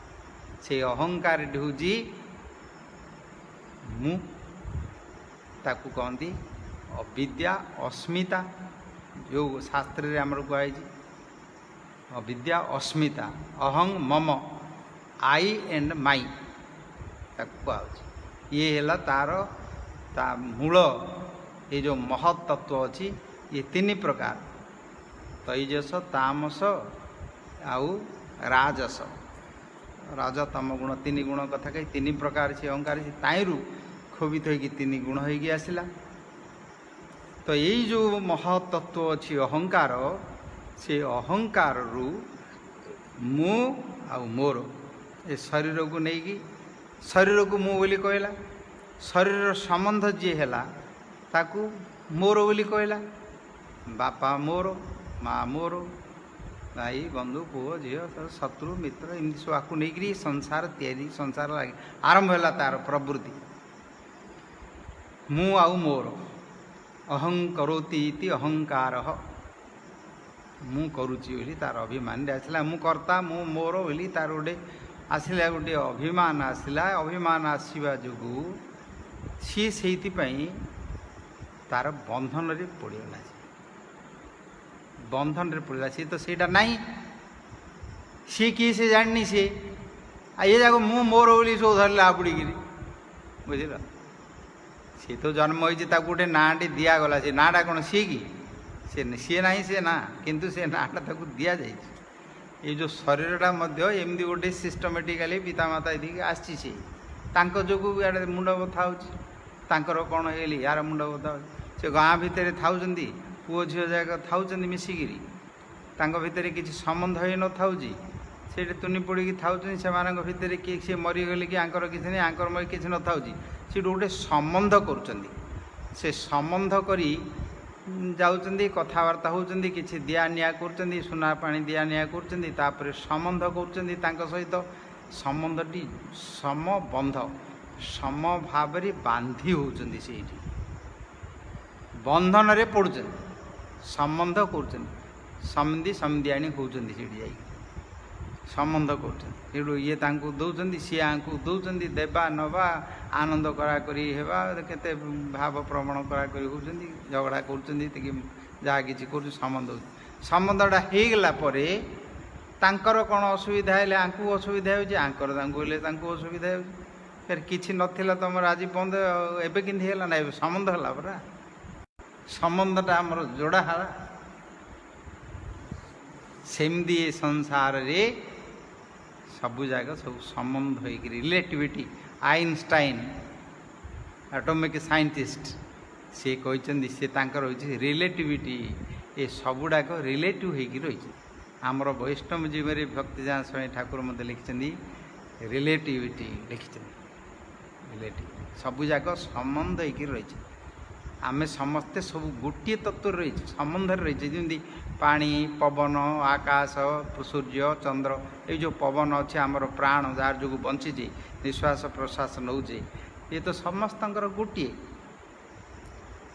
से अहंकार हूँ मु ताकू कहती अविद्या अस्मिता जो शास्त्र रे आमर कहुई अविद्या अस्मिता अहं मम आई एंड माई ताकू ये है तार ता मूल ये जो महत तत्व अच्छी ये तीन प्रकार तैजस तामस आउ राजस राज तम गुण तीन गुण कथा कही तीन प्रकार से अहंकार से ताईरू क्षोभित होगी तीन गुण होगी आसला तो यही जो महत तत्व अच्छी अहंकार से अहंकार रु मु आउ मोर ए शरीर को नहीं शरीर को मु बोली कहला शरीर संबंध जी है ताकू मोर बोली कहला बापा मोर माँ मोर भाई बंधु पुओ झी शत्रु मित्र एमती सब आपको नहीं संसार तैयारी संसार लगे आरंभ है तार प्रवृत्ति मु आउ मोर अहं करोति इति अहंकार मु करुची बोली तार अभिमान आसला मु कर्ता मु मोर बोली तार गोटे आसला गोटे अभिमान आसला अभिमान आसवा जो सी से तार बंधन रे पड़गला बंधन रे पड़गला सी तो सेटा नहीं सी किए से जानी सी ये जाक मु मोर बोली सब धरला आपड़िकी बुझल सी तो जन्म होती गोटे नाटी दिगला से नाटा कौन सी कि सी ना सी ना किंतु से नाटा ताक दि जाए ये जो शरीरटा एमती गोटे सिस्टमेटिकाली पितामाता ये आसी जो मुंड बथा हो कौन है यार मुंड बथा से गाँ भितर था पुओ झील जाक था मिसिकी भितर किसी संबंध हो न था से तुनी पड़ी था से भितर किए सी मरीगले कि आंकर किसी नहीं आंकर मई किसी न था से गोटे संबंध कर संबंध करी जाऊँच कथबार्ता होती किसी दिया निया कर सुना पा दिया निया कर संबंध कर सहित संबंधटी समबंध सम भाव बांधी होती से बंधन रे पड़ुच संबंध कर समधी समधियाणी होती से संबंध कर ये दौरान सी आंकु दौरान देवा नवा आनंद कराकरी केते भाव प्रवण कराकरी होती झगड़ा कर जहाँ कि संबंध संबंधटा होगला तांकर कौन असुविधा है आंकु असुविधा होकर असुविधा हो फिर किसी नथिला तुम आज बंद एवं कि ना संबंध है परा संबंधटा आमर जोड़ा है सेमती संसार रे सबू जाक सब संबंध हो रिलेटिविटी आइनस्टाइन एटॉमिक साइंटिस्ट सी कहते सी रही रिलेटिविटी ये सबुड़ाक रिलेटिव हो रही आमर वैष्णव जीवन भक्ति जहाँ स्वामी ठाकुर मत लिखिं रिलेटिविटी लिखिं रिलेटिव सबू जाक संबंध हो रही आमे समस्ते सब गोटे तत्व रही संबंध रही जमी पानी पवन आकाश सूर्य चंद्र ये जो पवन अच्छे आमर प्राण जार जो बंची निश्वास प्रश्वास नौचे ये तो समस्त गोटे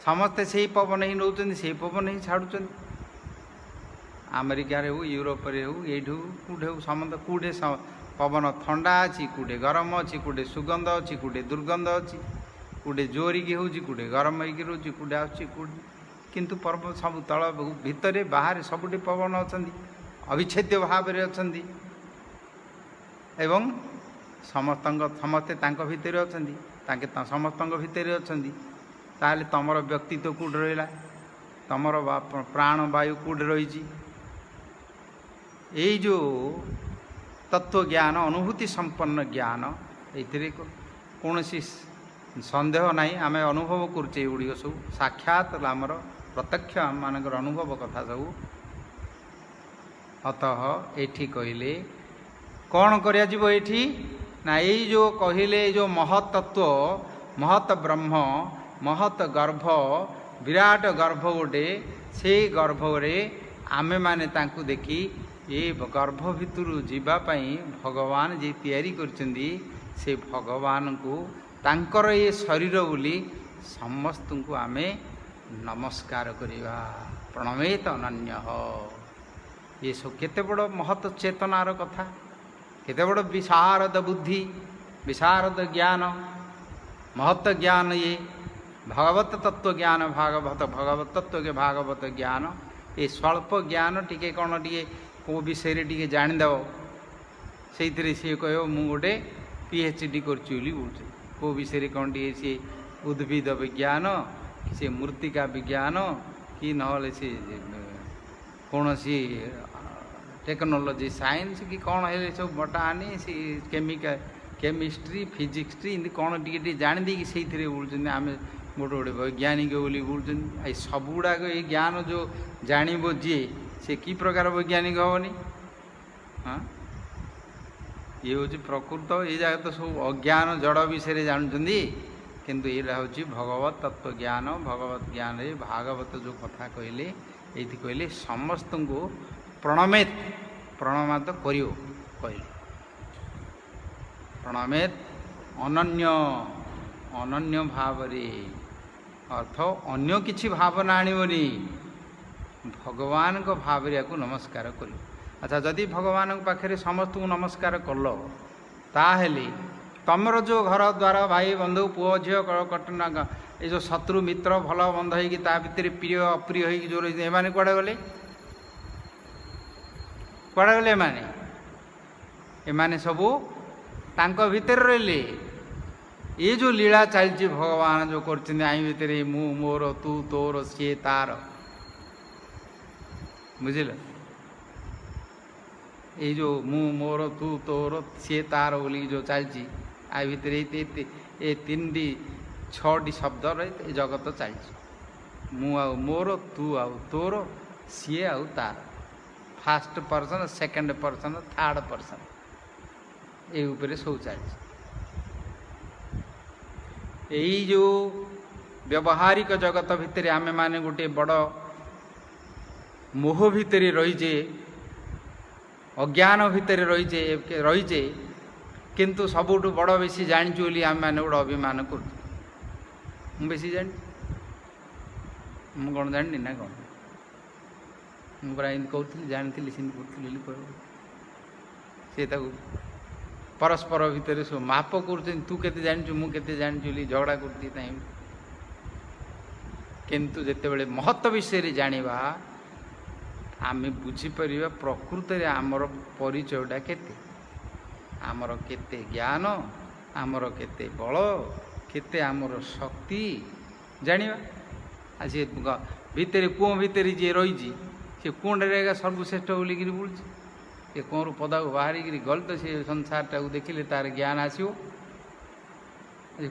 समस्ते से पवन ही नौ से पवन ही छाड़ुं अमेरिका हो यूरोप हो ये कूटे हो संबंध कूटे पवन ठंडा अच्छी कूटे गरम अच्छी कूटे सुगंध अच्छी कूटे दुर्गंध अच्छी कूटे जोरिकी हो कूटे गरम होगी रोचे कूटे आसूटे किंतु पर्वत सब तल भितर बाहर सबुठी पवन अच्छा अविच्छेद्य भाव एवं समस्त समस्ते भितर अच्छा समस्त भितर अच्छा ताल तुमर व्यक्तित्व कूट रहा तुमर प्राण वायु कूट रही यही जो तत्व ज्ञान अनुभूति संपन्न ज्ञान ये कौन संदेह ना आम अनुभव करुचे गुड़िक सब साक्षात आमर प्रत्यक्ष आम मानकर अनुभव कथा सब अतः ये कहले कौन करा ना यही जो कहले जो महत तत्व महत ब्रह्म महत गर्भ विराट गर्भ गोटे से गर्भ रे आमे माने तांकु देखी ये गर्भ भितर जीवाई भगवान जी तैयारी करछंदी से भगवान को तांकर ये शरीर बोली समस्त को आमे नमस्कार करिवा प्रणमेत अनन्य ये सब केते बड़ महत चेतनार कथा केते बड़ विशारद बुद्धि विशारद ज्ञान महत्व ज्ञान ये भागवत तत्व ज्ञान भागवत तत्व के भागवत ज्ञान ये स्वल्प ज्ञान टिके कौन टे को विषय टे जाणीदेव से सी कह मु गोटे पीएचडी करी को विषय कौन टे सी उद्भिद विज्ञान से मूर्तिका विज्ञान कि ना से कौन सी टेक्नोलोजी साइंस कि कौन है सब बटानी सी केमिकल केमिस्ट्री फिजिक्स इमती कौन टे जाणीदे से बोलते आम गोटे गोटे वैज्ञानिक बोली बोलते सब गुड़ाक ये ज्ञान जो जाणव जी से कि प्रकार वैज्ञानिक हेनी हाँ ये हूँ प्रकृत ये जगह तो सब अज्ञान जड़ विषय जानते किंतु ये हूँ भगवत तत्व ज्ञान भगवत ज्ञान भागवत जो कथा कहले ये कहले समस्त को प्रणमेत प्रणमात करियो कहले प्रणमेत अनन्य अनन्य भाव अर्थ अन्य किछि भावना आणिबनी भगवान को भाव को नमस्कार कर। अच्छा जदि भगवान पाखे समस्त को नमस्कार कल ताहेले तमर जो घर द्वार भाई बंधु पुओ झी कटना ये जो शत्रु मित्र भल बंध होगी भितर प्रिय अप्रिय होगी जो रही एमाने कुआड़े गले कुआड़े गले एमाने सबू तांको भीतर रहिले ये जो लीला चलती भगवान जो करछिन आई भितर मु मोर तू तोर सी तार बुझिल ये जो मु मोर तू तोर सी तार बोली जो चलती आ भितर ये तीन छटी शब्द रही जगत चलती मु आउ मोर तू आउ तोर सी आउ तार fast person second person third person ये उपरे सब चलती यही जो व्यवहारिक जगत भितर आमे माने गोटे बड़ मोह भितर रहीचे अज्ञान भितर रहीचे किंतु सबुठु बड़ बेसी जानिछु बोली आमे माने गोटे अभिमान कर बेसी जानी कौन जानी ना कौन मुझे एमती कहती जानी सिंधी करी कह परस्पर भितर सब माप कर तू केते जानिछु मु केते जानिछु झगड़ा करती किंतु जेते बेले महत्व विषय जानिबा आमे बुझीपर प्रकृत रे आमर परिचयटा केते आमर केते ज्ञान आमर केते बल केते आमर शक्ति जानिबा आज भितर कुओ भितर जी रही सी कुंडे सर्वश्रेष्ठ बोलिकी बोलूँ ये कौन पदा को बाहर गल तो से संसार टाक देखिले तार ज्ञान आसो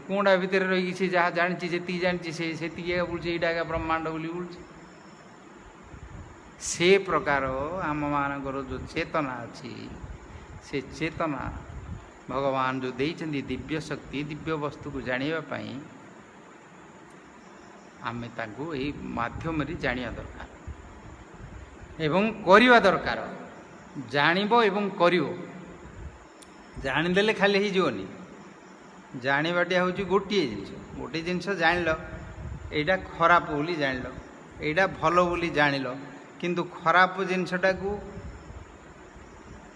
कुंडा भितर रही सी जहाँ जानी जी जानी से बोलूँ यहाँ ब्रह्मांड बोली बोलूँ से प्रकार आम मानकर जो चेतना अच्छी से चेतना भगवान जो देइछन्ति दिव्य शक्ति दिव्य वस्तु को जानापी आम यही माध्यम जाना दरकार एवं करवा दरकार जानिब एवं करियो जानीदेले खाली ही जीवनी जानिबाटा हूँ गोटे जिनस जानिल एटा खराब बोली जानिल एटा भल बोली जानिल किंतु खराब जिनसटा को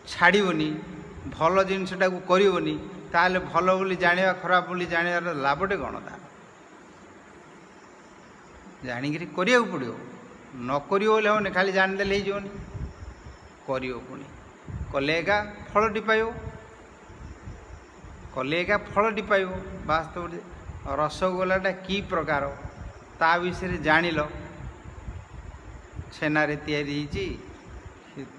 छाड़बनी भल जिनसटा को करबनी ताले भल बोली जानिबा खराब बोली जानिबार लाभटे कौन तार जानिक करिया पड़ो न करियो बोले होने खाली जानीदेले ही जीवनी करियो पुणी कलेगा फलटी पाइब कलेगा फलटी पाइब वास्तव रसगोलाटा की प्रकार ता विषय जानिल छेनारे तैयारी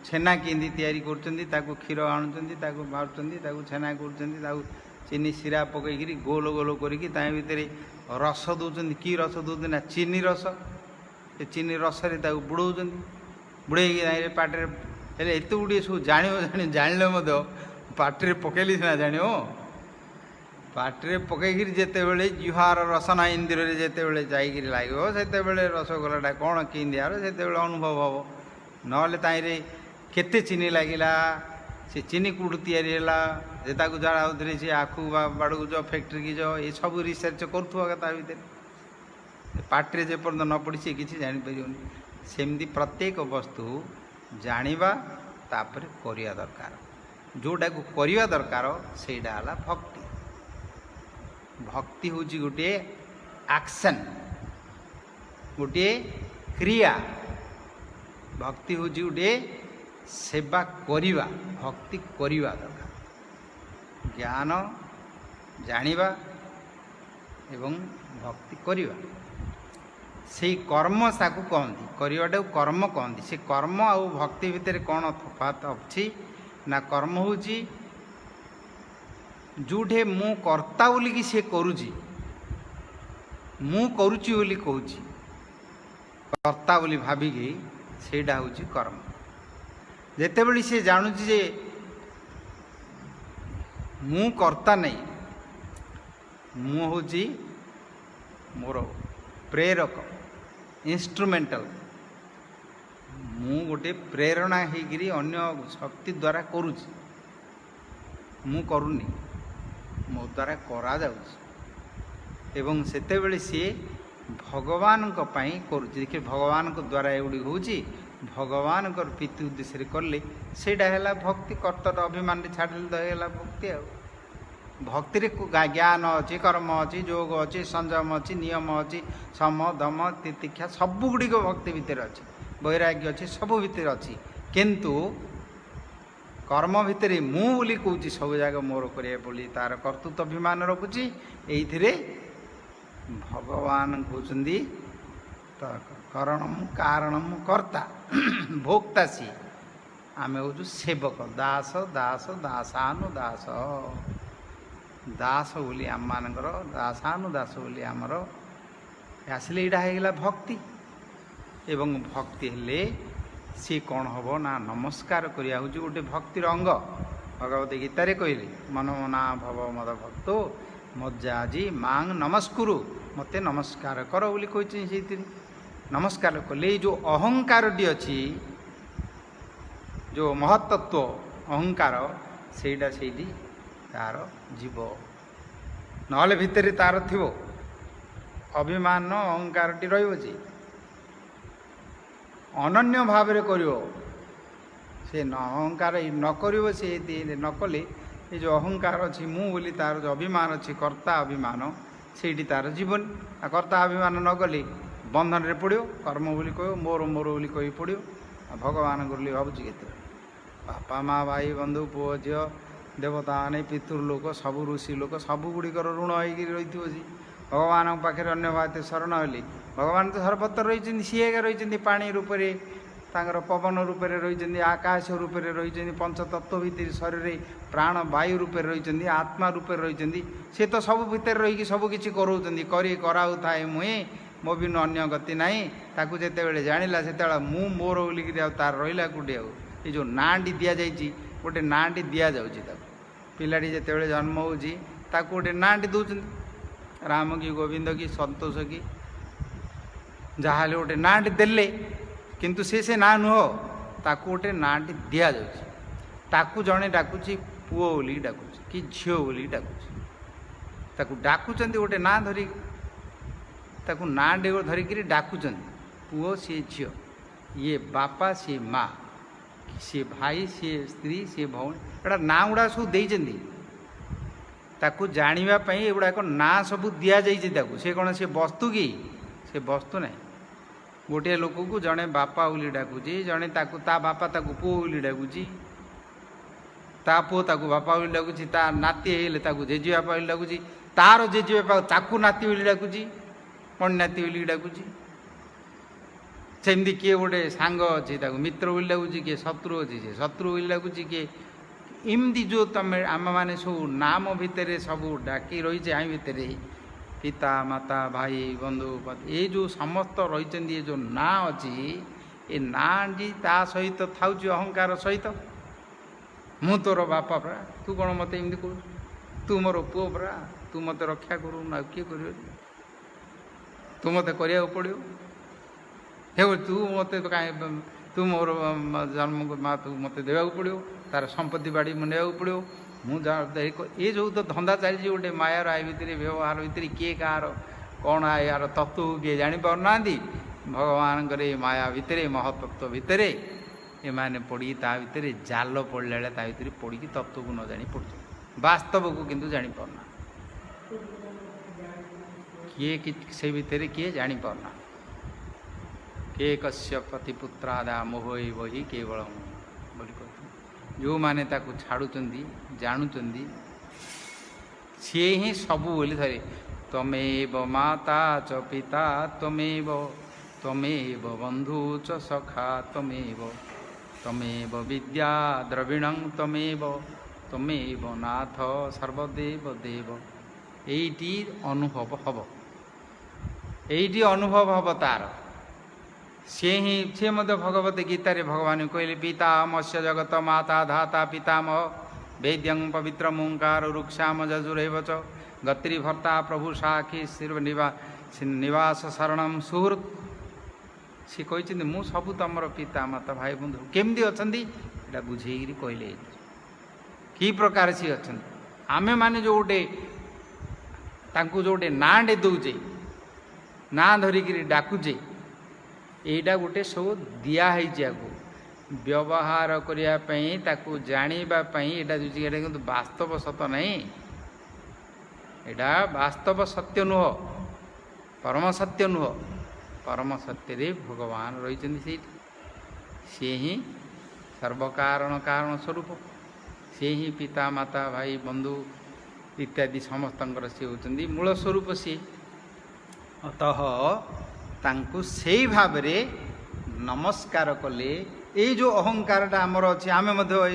छेना केंदी तैयारी करछन्ती ताकू क्षीर आणुचन्ती ताकू बारुचन्ती ताकू छेना करछन्ती ताकू चीनी सिरा पकईकरी गोल गोल करिकी ता भितर रस दौरान कि रस दौरान ना चीनी रस चीनी रस ताकू बुड़ौचन्ती बुड़ेकी पाटे हेले एत गुड़े सब जानिल पाटे पकईले सीना जान पाटे पकईकरी जिते बड़े जुहार रसना इंदिर जिते बड़े जाइए लगे से रसगोलाटा कौन कि दियार से अनुभव हम ना केते चीनी लगिला से चीनी कूट तैयारी है जाड़ा उधरे से आखु बाड़ू जो फैक्ट्री की जो ये सब रिसर्च करुवा भितर पार्टी जेपर्यंत न पड़ी सी किसी जापर सेमती प्रत्येक वस्तु जानिबा तापर करिया दरकार जोटा को करिया दरकार सेटा हला भक्ति। भक्ति हूँ गोटे एक्शन गोटे क्रिया भक्ति हूँ गोटे सेवा करिवा भक्ति करिवा दरकार ज्ञान जानिबा एवं भक्ति करिवा से कर्म साकू कहती करवाटा कर्म कहती से कर्म आ भक्ति भितर कौन तफात अच्छी ना कर्म हूँ जोठे मु कर्ता बोलिकी सी करुची मु करुची बोली कहूची कर्ता बोली भाविकी सेटा हूँ कर्म जेते बड़ी से जानुची जे मु कर्ता नहीं मु हूँ मोर प्रेरक इंस्ट्रुमेंटल मु गोटे प्रेरणा होकर अन्य शक्ति द्वारा करुची मु करूनी मो द्वारा करा जाउची एवं सेते बेले सी भगवान को पाई करुची देखिए भगवान को द्वारा एगुड़ी होची भगवान को प्रीति उद्देश्य कले सेटा है भक्ति कर्तर अभिमान छाड़े तो भक्ति आ भक्ति ज्ञान अच्छी कर्म अच्छी योग अच्छी संयम अच्छी नियम अच्छी सम दम तितिक्षा सबुगुड़िक भक्ति भितर अच्छी वैराग्य अच्छी सब भितर अच्छी किंतु कर्म भितर मु बोली कौच सब जगह मोर करे बोली तार कर्तृत्व अभिमान रखुची ये भगवान कहते करणम कारणम कर्ता भोक्ता सी आम हूँ सेवक दास दास दासानुदास दास बोली आम मानकर दासानुदास बोली आमर आसले यहाँ होगा भक्ति एवं भक्ति हेले सी कौन हम ना नमस्कार करिया हूँ गोटे भक्तिर अंग भगवत गीतारे कहले मनमना भव मद भक्तो मज्जाजी मांग नमस्कुरु मते नमस्कार कर बोली कही नमस्कार कले जो अहंकार टी अच्छी जो महत्त्व अहंकार सेटा से तार जीव नहले भितर तार थी अभिमान अहंकार टी रही अनन्य भाव करियो से अहंकार न करियो से न कले ये जो अहंकार अच्छी मु बोली तार जो अभिमान अच्छी कर्ता अभिमान सेठी तार जीवन आ कर्ता अभिमान न गले बंधन रे पड़ो कर्म बोली कह मोर मोर बोली कही पड़ो भगवान बोली भावुची के बापा माँ भाई बंधु पुओ झी देवता ने पितृलोक सबू ऋषि लोक सबुगुड़िकर ऋण हो रही भगवान पाखे अन्य बात शरण हेली भगवान तो सर्वत्र रही सी रही पानी रूपे तांकर पवन रूपे रही आकाश रूपे रही पंचतत्व भितर शरीर प्राण वायु रूपे रही आत्मा रूपे रही सी तो सब भितर रही सबकि कराऊ थाए मुहे मो भी अन्य गति ना ताकू जिते जाना से मु मोर बोलिक तार रहा कौटे ये जो नाटी दि जाइए गोटे नाटी दि जाऊँगी पिलाटी जिते जन्म होगी गोटे नाटी दौरान राम की गोविंद की संतोष की जहाँ गोटे नाटी देले किंतु से ना नुह ताकू गोटे नाटी दि जाऊँगी ताकू जड़े डाकुची पुओ बोली डाकुची कि झील बोली डाकुची ताकू डाकुच गोटे ना धरी ताकू ना धरिक डाकुचन पुओ सी झील ये बापा सी माँ सी भाई सी स्त्री सी भौणी एटा ना गुड़ा सब देइचंदी ताकू जानिबा एगुड़ाक ना सब दि जाइए से कौन से वस्तु कि से वस्तु ना गोटे लोक को जड़े बापा बोली डाकुची जड़े ता बापा ताकू पुओ बोली डाकुची ता पुओ ताकू बापा बोली डाकुची ता नाती हेले ताकू जेजे बापा बोली डाकुची तार जेजे बापा ताकू नाती बोली डाकुची कौन नाती बोली डाकुची सेमती किए गोटे सांग अच्छी मित्र बोली डाकुची किए शत्रु अच्छी से शत्रु बोली डाकुची किए इमती जो तुम आम मैंने सब नाम भितर सब डाकी रही आई भितर पिता माता भाई बंधु ये जो समस्त रही ये जो ना अच्छी ये ना टी ता सहित था अहंकार सहित मु तोर बापा परा तू कौन मत एमती करू तू मोर पुओ परा तू मत रक्षा करू ना किए कर तू मत करा पड़ो हे तू मत तू मोर जन्म को माँ तू मत देवा पड़ो तार संपत्ति बाड़ी मुझे पड़ो ये जो तो धंदा चली गोटे मायार आई भितर व्यवहार भितर किए कह कौन यार तत्व किए जापारना भगवान माया भितर महतत्व भितर एमाने पड़ी ता भितर जाल पड़ला ता भितर पड़ी तत्व को न जानी पड़ वास्तव को किंतु जानी पारना किए से भितर किए जानी पारना के कस्य पतिपुत्रादा मोहई वही केवल बोली कहते जो माने ताको छाड़ुचंदी जानुचंदी सी ही सबू बोली धरे तमेव माता च पिता तमेव तमेव बंधु च सखा तमेव तमेव विद्या द्रविणं तमेव तमेव नाथ सर्वदेव देव एटी अनुभव हम एटी अनुभव हम तार सी ही सी भगवत गीतार भगवान कहले पिता मत्स्य जगत माता धाता पितामह वेद्यं पवित्र ओंकार रुक्षाम जजुरैव च गत्री भर्ता प्रभु साखी निवास शरणम सुहृत सी कहते मु सबू तुम पिता माता भाई बंधु केमती अच्छा बुझेगी कहले कि प्रकार सी अच्छा आमे माने जो गोटे जो गोटे नाँटे दौचे ना धरिक डाकुचे यहीटा गोटे सब दिखाई व्यवहार करने जानापी यहाँ कि वास्तव सत नहीं यहाँ वास्तव सत्य नुह परम सत्य नुह परम सत्य भगवान रही सी ही सर्वकारण कारण स्वरूप सी ही पिता माता भाई बंधु इत्यादि समस्त सी होती मूल स्वरूप सी अतः तांकु से भाव नमस्कार कले ये जो अहंकार आमर अच्छे आम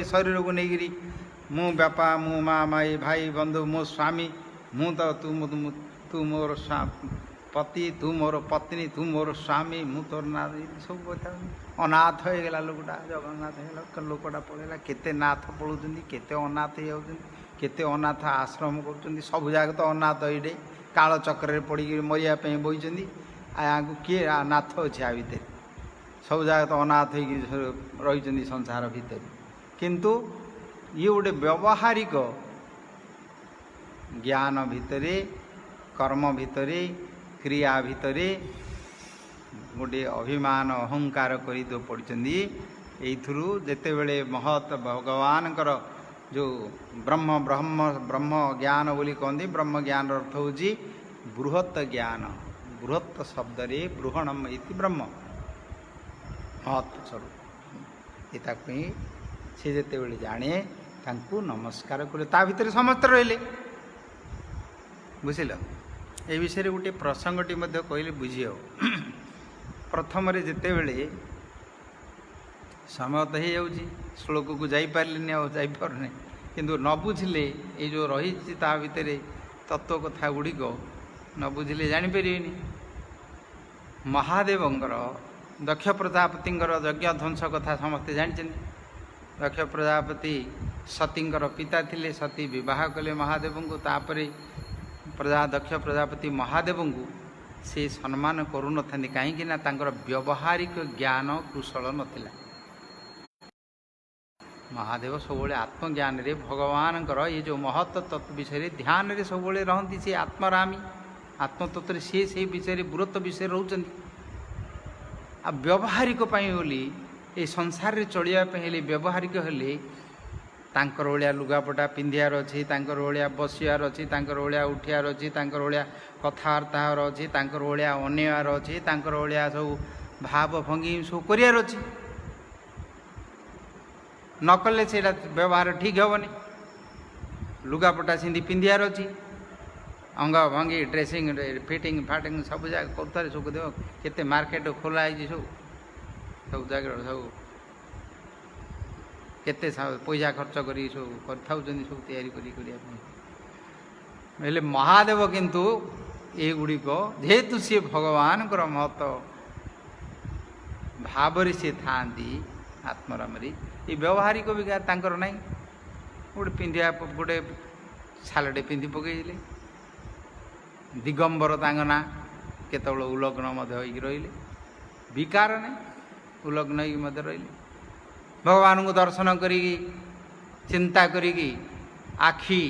शरीर को लेकि मु बापा मु माँ माई भाई बंधु मो स्वामी मु तो तू मोर पति तू मोर पत्नी तू मोर स्वामी मु तोर ना सब कथा अनाथ हो गला लोकटा जगन्नाथ है लोकटा पड़ेगा केते नाथ पड़ुं केते अनाथ होते अनाथ आश्रम कर सब जगह तो अनाथ ये काल चक्र पड़ी मरिया बोई यहाँ को किए नाथ अच्छे आ भितर सब जगह तो अनाथ हो रही संसार भितर किंतु ये गोटे व्यवहारिक ज्ञान भितर कर्म भितर क्रिया भितर गोटे अभिमान अहंकार कर दो पड़ी यू जिते बड़े महत भगवान जो ब्रह्म ब्रह्म ब्रह्म ज्ञान बोली कहते ब्रह्म ज्ञान अर्थ हूँ बृहत ज्ञान बृहत शब्द रे बृहणम इति ब्रह्म महत स्वरूप ये सी जिते बड़े जाने तांकु नमस्कार करे ता भितर समस्त रहिले बुझिल ए विषय गोटे प्रसंगटी कहले बुझी हो प्रथम जिते बड़े समय तो हो श्लोक को जापारे आपारे किंतु न बुझिले ये जो रही भितर तत्व कथा गुड़िक न बुझिले जापर महादेवंकर दक्ष प्रजापति यज्ञ ध्वंस कथा समस्ते जानते दक्ष प्रजापति सतींकर पिता थिले सती विवाह कले महादेव को तापरे दक्ष प्रजापति महादेव को से सम्मान करूँ कहीं व्यवहारिक ज्ञान कुशल नथिला महादेव सब आत्मज्ञान रे भगवान ये जो महत्व तत्व विषय ध्यान रे सब रहती सी आत्मरामी आत्मतत्व सी से विषय बृहत विषय रोचंती आ व्यवहारिक बोली ये संसार रे चलिया व्यवहारिक हेले तांकर भलिया लुगापटा पिंधियार अच्छी तांकर भलिया बसियार अच्छी तांकर भलिया उठियार अच्छी तांकर भलिया कथबार्तार अच्छी तांकर भलिया अनेवार अच्छी तांकर भलिया सब भाव भंगी सब करियार अच्छी नकले से व्यवहार ठीक हेनी लुगापटा सिंधी पिंधियार अच्छी अंग भंगी ड्रेसिंग फिटिंग फाटिंग सब जगह कर सब देव केते मार्केट खोलाई सब सब जगह सब केते पैसा खर्च करी सब सब तैयारी करें महादेव किंतु ये गुड़िक जेहेतु सी भगवान महत्व भाव से था आत्मरामरी ये व्यवहारिक विकार तांकर नहीं गोटे पिंधिया गोटे छालटे पिंधि पकईले दिगंबर तांग ना केतबेले उलग्न रही विकार नहीं उलग्न होगी रही भगवान को दर्शन करी चिंता करी आखि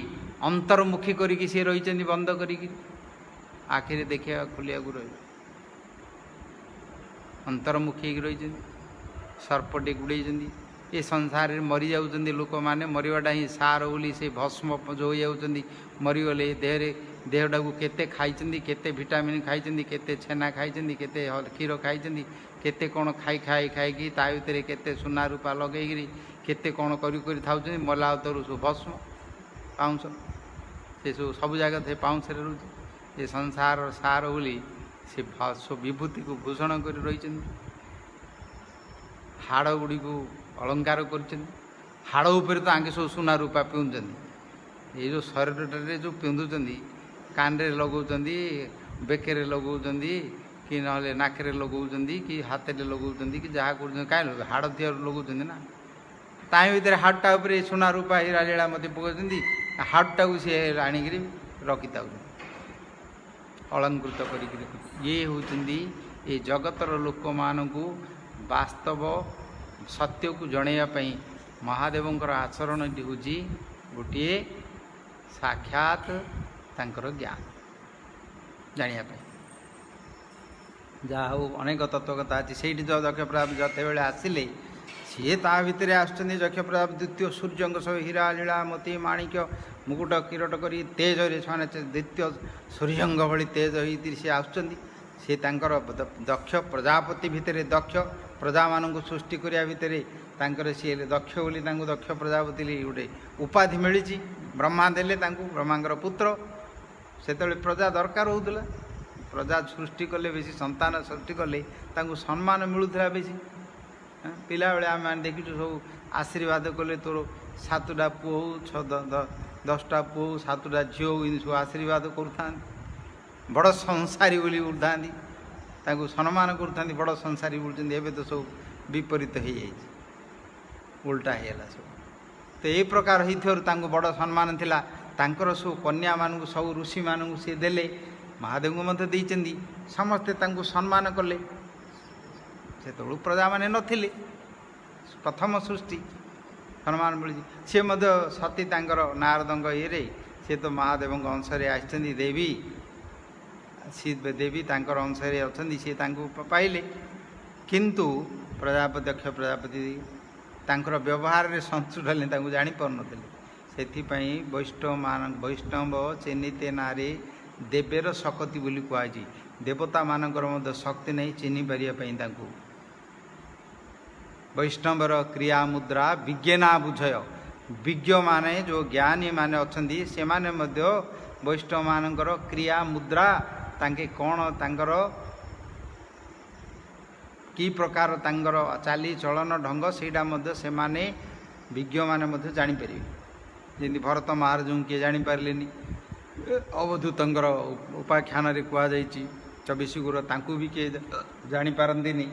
अंतर्मुखी करी सी रही बंद करी आखिरी देखा खोलिया रही अंतर्मुखी रही सर्पटे गुड़े ये संसार में मरी जाऊँ लोक मैंने मरवाटा ही सार बोली से भस्म जो हो मरीगले देहटा को केते खाई केते विटामिन खाई केते छेना खाई केते क्षीर खाई केते कौन खाई खाई खाई ता भीतर केते सुना रूपा लगे केते कौन करी था मला उतर सब भस्म पाउंस से सब जगह थे पाउंस रोचे ये संसार सार बोली से विभूति को भूषण कर रही हाड़ गुड़ी को अलंकार कर हाड़ उपर तो आगे सब सुना रूपा पिंधुंट ये जो शरीर जो पिंधुंट कान रे लगौंट बेकरे लगौंट कि ना नाकरे लगौंट कि हाथ में लगौंट कि जहाँ कर कहीं हाड़ दिया लगौंट ना ता भर हाड़टा सुना रूपा हीरा लीला मत पकाउं हाड़टा को सी आणिक रखी था अलंकृत कर ये होती ये जगतर लोक मानू वास्तव सत्य को जनवाई महादेवंकर आचरण हूँ गोटे साक्षात तांकर ज्ञान जानापी जहा हो अनेक तत्वकथा अच्छी से दक्ष प्रताप जते बेले आसिले सी ता भितर आसुच्च दक्ष प्रताप द्वितीय सूर्य सब हीरा लीला मोती माणिक्य मुकुट किरट कर तेज से द्वितीय सूर्य भली तेज होती सी आसुच्च सी दक्ष प्रजापति भितर दक्ष प्रजा मान सृष्टि करने भितर सी दक्ष बोली दक्ष प्रजापति गोटे उपाधि मिली ब्रह्मा देले ब्रह्मांकर पुत्र से प्रजा दरकार होता प्रजा सृष्टि कले बेसी संतान सृष्टि कले सम्मान मिलूला बेसी पिला बेले आम देखीचु सब आशीर्वाद कले तोर 7टा पुओ हो 10टा पुओ 7टा झील हो सब आशीर्वाद करुता बड़ संसारी बोली उड़ता सम्मान करुता बड़ संसारी बोलते एवं तो सब विपरीत हो जाए उल्टा होगा सब तो ये प्रकार हो बड़ सम्मान थिला तांकर सब कन्या मानू सब ऋषि मानू सी देले महादेव को मत देइचंदी समस्ते तांको सम्मान कले से तो प्रजा माने नथिले प्रथम सृष्टि सम्मान मिली सी सती तांकर नारदंग ये सी तो महादेव अंशरे आछंदी देवी सी देवी तांकर अंशरे अछंदी सी तांको पाइले किंतु प्रजापति दक्ष प्रजापति तांकर व्यवहार रे संतुष्ट हेले तांको जानि परनथिले सेथिपई वैष्णव चिन्हिते नारी देवेर शक्ति बोली कहुई देवता मानकर मध्य शक्ति नहीं चिन्ह पारिया वैष्णवर क्रिया मुद्रा विज्ञाना बुझय विज्ञ माने जो ज्ञानी माने अच्छी से माने मध्य वैष्णव मानकर क्रिया मुद्रा तांके कौन तांकर की प्रकार तांकर चाली चलन ढंग सेटा मध्य से माने विज्ञ माने मध्य जानि परिबे जमी भरत महाराज किए जापारे अवधूतर उपाख्यान कह 24 गुर तांकू भी किए जापारती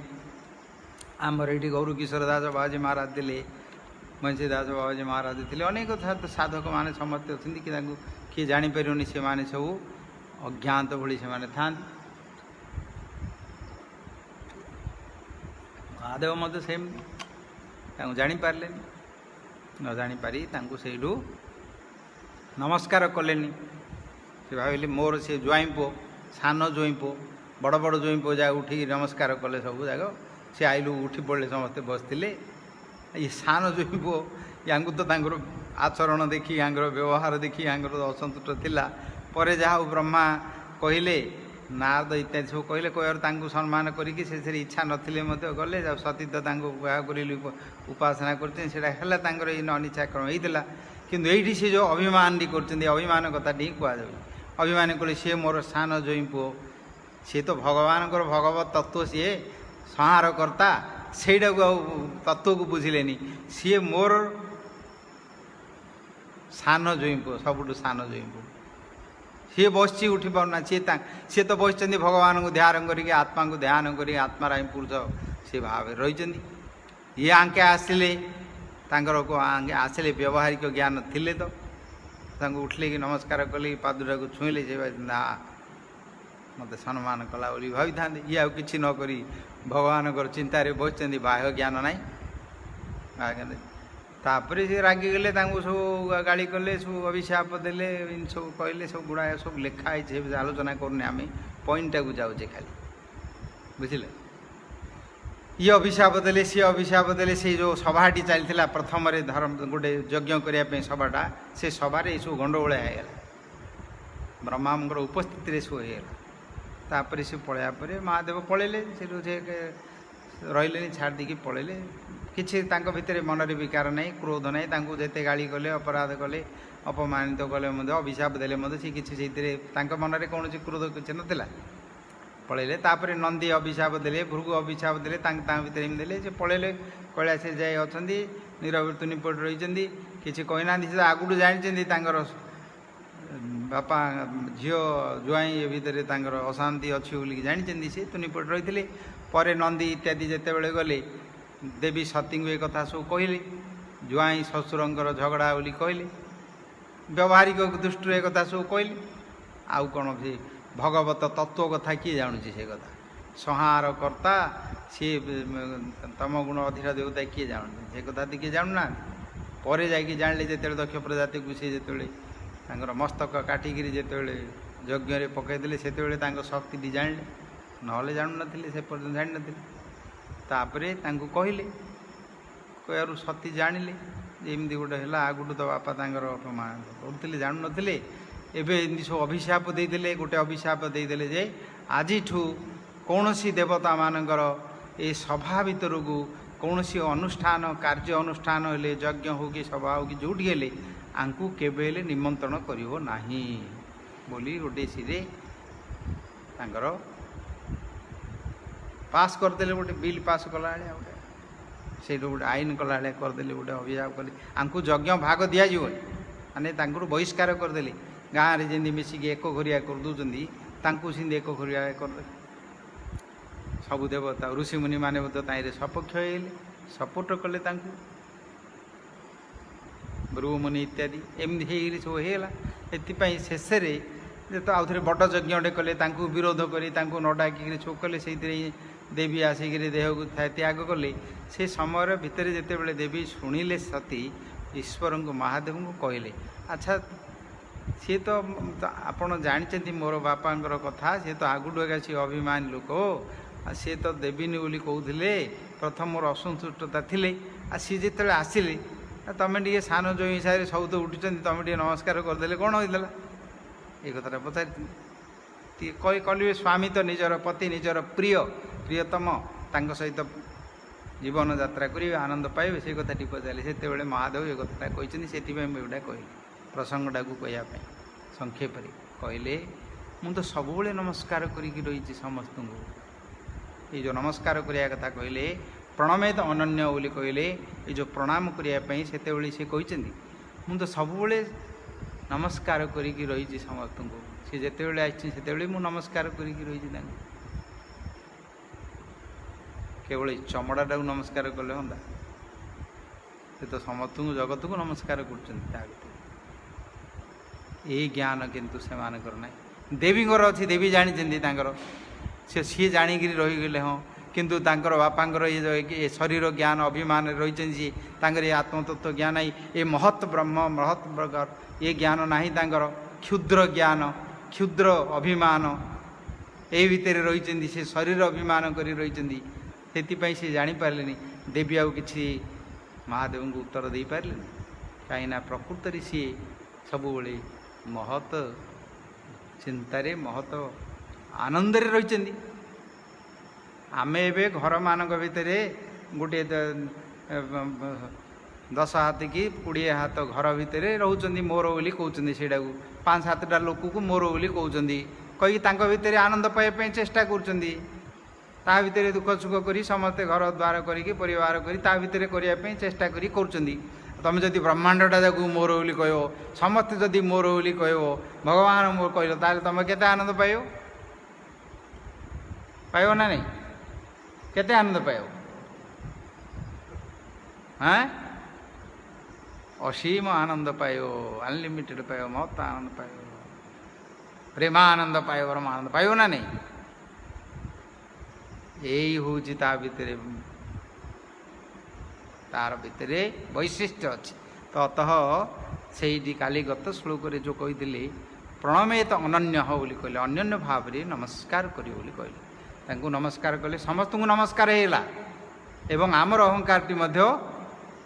आमर ये गौर किशोर दास बाबाजी महाराज थे मुंशी दास बाबाजी महाराज थे अनेक साधक मैंने समस्त अच्छी कि किए जापारे से मैंने सब अज्ञात भली से था महादेव मत सेम जापारे न जापारी से नमस्कार कले से भाविले मोर से ज्वाई पु सान ज्वाई पु बड़ बड़ ज्वाई पु जगह उठी नमस्कार कले सब जगह सी आइलु उठी पड़े समस्ते बसते ये सान ज्वाई पु या तो आचरण देखी या व्यवहार देखी या असंतुष्ट थिला परे जहाँ ब्रह्मा कहले नारद इत्यादि सब कहले कहर सम्मान करी से इच्छा नथिले गले सती तो उपासना कर अनिच्छा क्रम होता किंतु ये से जो अभिमान कर अभिमान कथा टी कहुए अभिमान कले सी मोर सान जोई पुओ सी तो भगवान भगवत तत्व सी संहार कर्ता सेटा को तत्व को बुझिले सी मोर सान जोई पुओ सबुठ सान जोई पुओ सी बस उठी पारना सी तो बस भगवान को ध्यान करके आत्मा को ध्यान कर आत्मार पुरुष सी भाव रही ये आंके आसिले को आंके आसिले व्यवहारिक ज्ञान थिले तो उठले कि नमस्कार कले पादुरा को छुईले से ना मत सम्मान कला बोली भाई था ये कि नक भगवान चिंतार बस बाह्य ज्ञान ना तापर से रागिगले सब गाड़ी कले सब अभिशाप देले सब कहले सब गुड़ाए सब लिखाई आलोचना करने आम पॉइंट को जाऊे खाली बुझे ये अभिशाप देले सी अभिशाप देले से जो सभाटी चलता प्रथम धर्म गोटे यज्ञ करने सभाटा से सभार ये सब गंडगोल होगा ब्रह्मा उपस्थित सब होगा तापर से पलैया पर महादेव पलैले से रही छाड़ दी पलैले किसी भितर मनरे विकार ना क्रोध ना जिते गाड़ी कले अपराध कले अपमानित कले अभिशाप देले सी किसी मनरे कौन क्रोध किसी नाला पलैले तापर नंदी अभिशाप देले भृगु अभिशाप देले भितर एम देले पलैले कैलाश जाए अच्छा निरवृत्ति निपट रही किसी कहना से आगुठ जानी बापा झील जुआई ये भितर अशांति अच्छी बोलिकी जानी सी तु निपट रही पर नंदी इत्यादि जिते बड़े गले देवी सती को एक कथा सब कहले जुआई ससुर झगड़ा बोली कहले व्यवहारिक दृष्टि एक कथा सब कहले आउ कौन से भगवत तत्व कथा किए जानुची से कथा संहार कर्ता सी तम गुण अधीर देवता किए जानु से कथा तो किए जाणुना पर जाकि जाने जिते दक्ष प्रजाति को सी जिते मस्तक काटिकी जिते यज्ञ पकईदे से शक्ति जाने ना जाणु ना से पर्यटन जान नी तापर कहले कहू सती जानिले एमती गोटे है आगुठ तो बापा करुले जाणु नी एवं सब अभिशाप देदेले गोटे अभिशाप देदेले जे आज कौन सी देवता मानकर ये सभा भितर को कौन सी अनुष्ठान कार्य अनुष्ठान हेले यज्ञ हो कि सभा हो कि जोटी हेले आंकु केबे हेले निमंत्रण करिवो नाही बोली गोटे सिरे तांकर पास करदेले गोटे बिल पास कला गोटे से गोटे आईन कला करदेले गोटे अभिशाप कले आंकु यज्ञ भाग दिया माने बहिष्कार करदेले गाँव में जमी मिसिक एक घरिया करदे सिंधी एक घरिया करदे सबु देवता ऋषिमुनि मैंने सपक्ष सपोर्ट कले भृगुमुनि इत्यादि एमती सब होगा ये शेष तो आउ थे बड़ यज्ञटे कले विरोध कर न डाक सब कले से देवी आसिक देह को त्याग कले से समय भितर जिते देवी शुणिले सती ईश्वर को महादेव को कहले अच्छा सी तो आपड़ जानते मोर बापा कथा सी तो आगुड़ सी अभिमानी लोक सी तो देवीनी बोली कहते प्रथम मोर असंतुष्टता थी सी जिते आसिले तुम टे सान जो हिसाब से सब तो उठी तुम टे नमस्कार करदे कौन होता ये कथा पचार कल स्वामी तो निजर पति निजर प्रिय प्रियतम सहित जीवन यात्रा करेंगे आनंद पाइबे से कथा पचारे से महादेव ये कथा कहते से मुझा कहली प्रसंगटा को कहवाई संक्षेप कहले मु तो सब नमस्कार करी रही समस्त ये जो नमस्कार करने कथा कहले प्रणमेत अनन्य बोली कहले ये जो प्रणाम करने से कहते मु तो सब नमस्कार करी रही समस्त को सी जिते आते मु नमस्कार करी रही केवल चमड़ाटा को नमस्कार कले हाँ से तो समस्त जगत को नमस्कार कर ज्ञान किंतु से मानकर ना देवी अच्छी देवी जानी सी जाणिक रहीगले हाँ किंतु तांकर बापांकर ये शरीर ज्ञान अभिमान रही ये आत्मतत्व ज्ञान ये महत् ब्रह्म महत् प्रकार ये ज्ञान ना क्षुद्र ज्ञान क्षुद्र अभिमान ये भितर रही से शरीर अभिमान कर रही से जापारे देवी आउ कि महादेव को उत्तर दे पारे कहीं प्रकृत सी सब महत् चिंतार महत् आनंद रही आम ए घर मान भितर गोटे 10 हाथ कि 20 हाथ घर भितर रोच मोर बोली कहते से 5-7टा लोक को मोर बोली कहते कही भितर आनंद पाइबा चेष्टा कर भितर दुख सुख कर समस्ते घर द्वार करी परिवार कर करने चेष्टा कर तुम जदि ब्रह्मांडटा जाक मोर बोली कह समस्ते जदि मोर बोली कह भगवान मोर कह ताल तुम केते आनंद पाइब पाइब ना नहीं केते आनंद पाइब हाँ असीम आनंद पाइब अनलिमिटेड पाइब महत् आनंद पाइब प्रेमानंद पाइब परमानंद पाइब ना नहीं यही हूँ ता भितर तार भितर वैशिष्ट्य अच्छी। तो अतः से काली गत श्लोक जो कही प्रणमे तो अनन्य हो बोली कहले, अन्य भाव में नमस्कार करियो बोली कहले। तांको नमस्कार कले समस्त को नमस्कार होगा एवं आमर अहंकार मध्य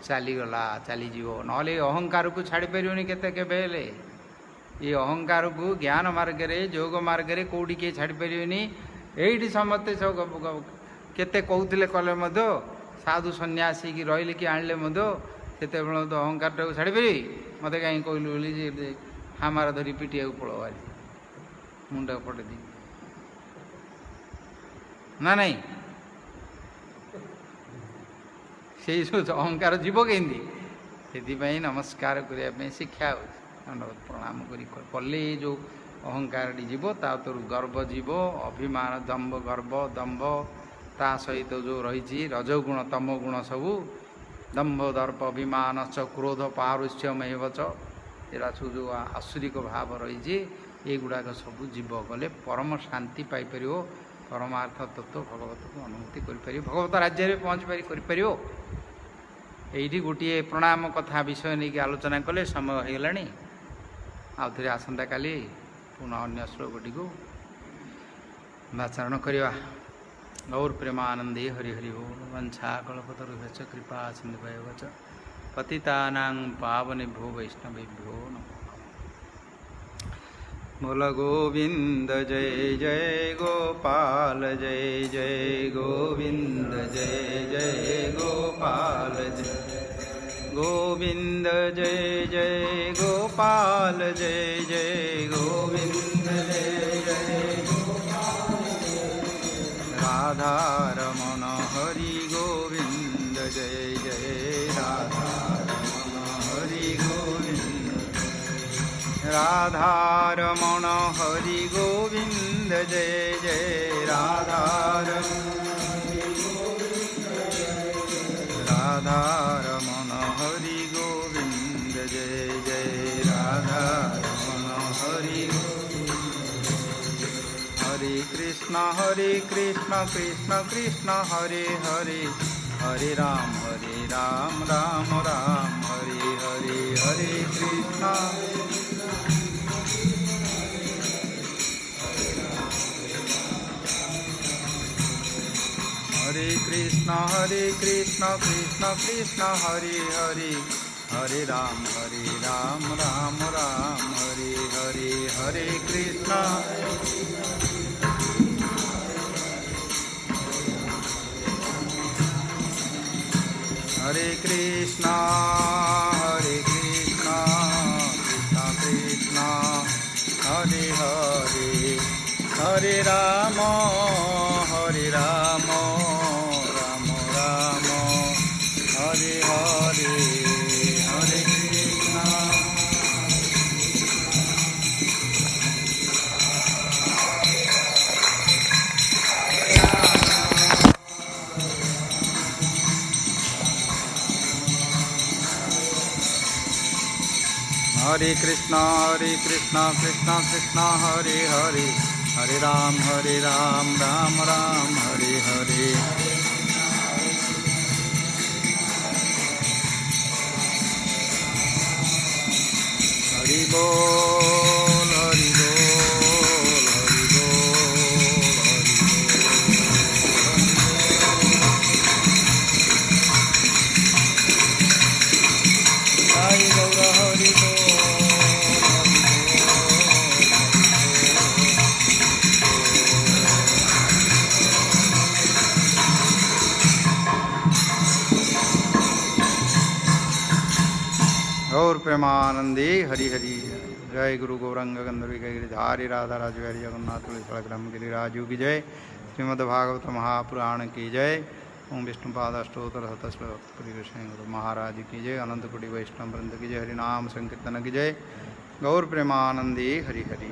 चलीगला चलीज ना अहंकार को छाड़ी पारे केते केबे ये अहंकार को ज्ञान मार्ग रे योग मार्ग रे कौटी किए छाड़ी पारे। यही समस्ते सब केते कहते कले साधु सन्यासी की रही कि आणले से तो अहंकार टाक छाड़ी पारि मत कहीं कहलु बोली हमारा धरी पिटिया पड़ो आज मुंड पटे दी ना नहीं से अहंकार जीव केंदी से नमस्कार करने शिक्षा दंडवत प्रणाम कले जो अहंकार जीव ता तो गर्व जीव अभिमान दम्भ गर्व दम्भ ता सहित जो रही रजगुण तमगुण सबू दम्भ दर्प अभिमान च क्रोध पारुष्यमेव च एरा सब जो आसुरिक भाव रही ये गुड़ाक सब जीव गले परम शांति पाइपर परमार्थ तत्व भगवत को अनुभूति कर भगवत राज्य में पहुँच पार ये गोटे प्रणाम कथा विषय नहीं आलोचना कले समय हो गलानी आउ थे आसंता काली पुनः अन्य श्लोकटी को वाचारण करवा। गौर प्रेमानंदे हरि हरि ओम वंशा कल्पतरुभ्यश्च कृपा सिन्धुभ्यश्च पतितानां पावनेभ्यो वैष्णवेभ्यो नमः। बोल गोविंद जय जय गोपाल जय जय गोविंद जय जय गोपाल जय गोविंद जय जय गोपाल जय जय गोविंद जय जय राधा रमण हरि गोविंद जय जय राधा रमण हरि गोविंद राधा रमण हरि गोविंद जय जय राधा राधा रमण हरि गोविंद जय जय राधा रमण हरि हरे कृष्ण कृष्ण कृष्ण हरे हरे हरे राम राम राम हरे हरे हरे कृष्ण कृष्ण कृष्ण हरे हरे हरे राम राम राम हरे हरे हरे कृष्ण हरे कृष्णा कृष्णा कृष्णा हरे हरे हरे राम राम राम हरे हरे हरे कृष्णा हरे कृष्णा कृष्णा कृष्णा हरे हरे हरे राम राम राम हरे हरे हरि बोल हरि बोल हरि बोल हरि बोल जय गौर हरि बोल। गौर प्रेमानंदे हरि हरि जय गुरु गौरंग गंधर्वी गिरिधारी राधा राजविहारी जगन्नाथ तुलसीग्राम गिरिराजू की जय। श्रीमद्भागवत महापुराण की जय। ओम विष्णुपाद अष्टोत्तर शतश्लोक महाराज की जय। अनंत कोटि वैष्णव वृंद की जय। हरिनाम संकीर्तन की जय। गौर प्रेमानंदे हरि हरि।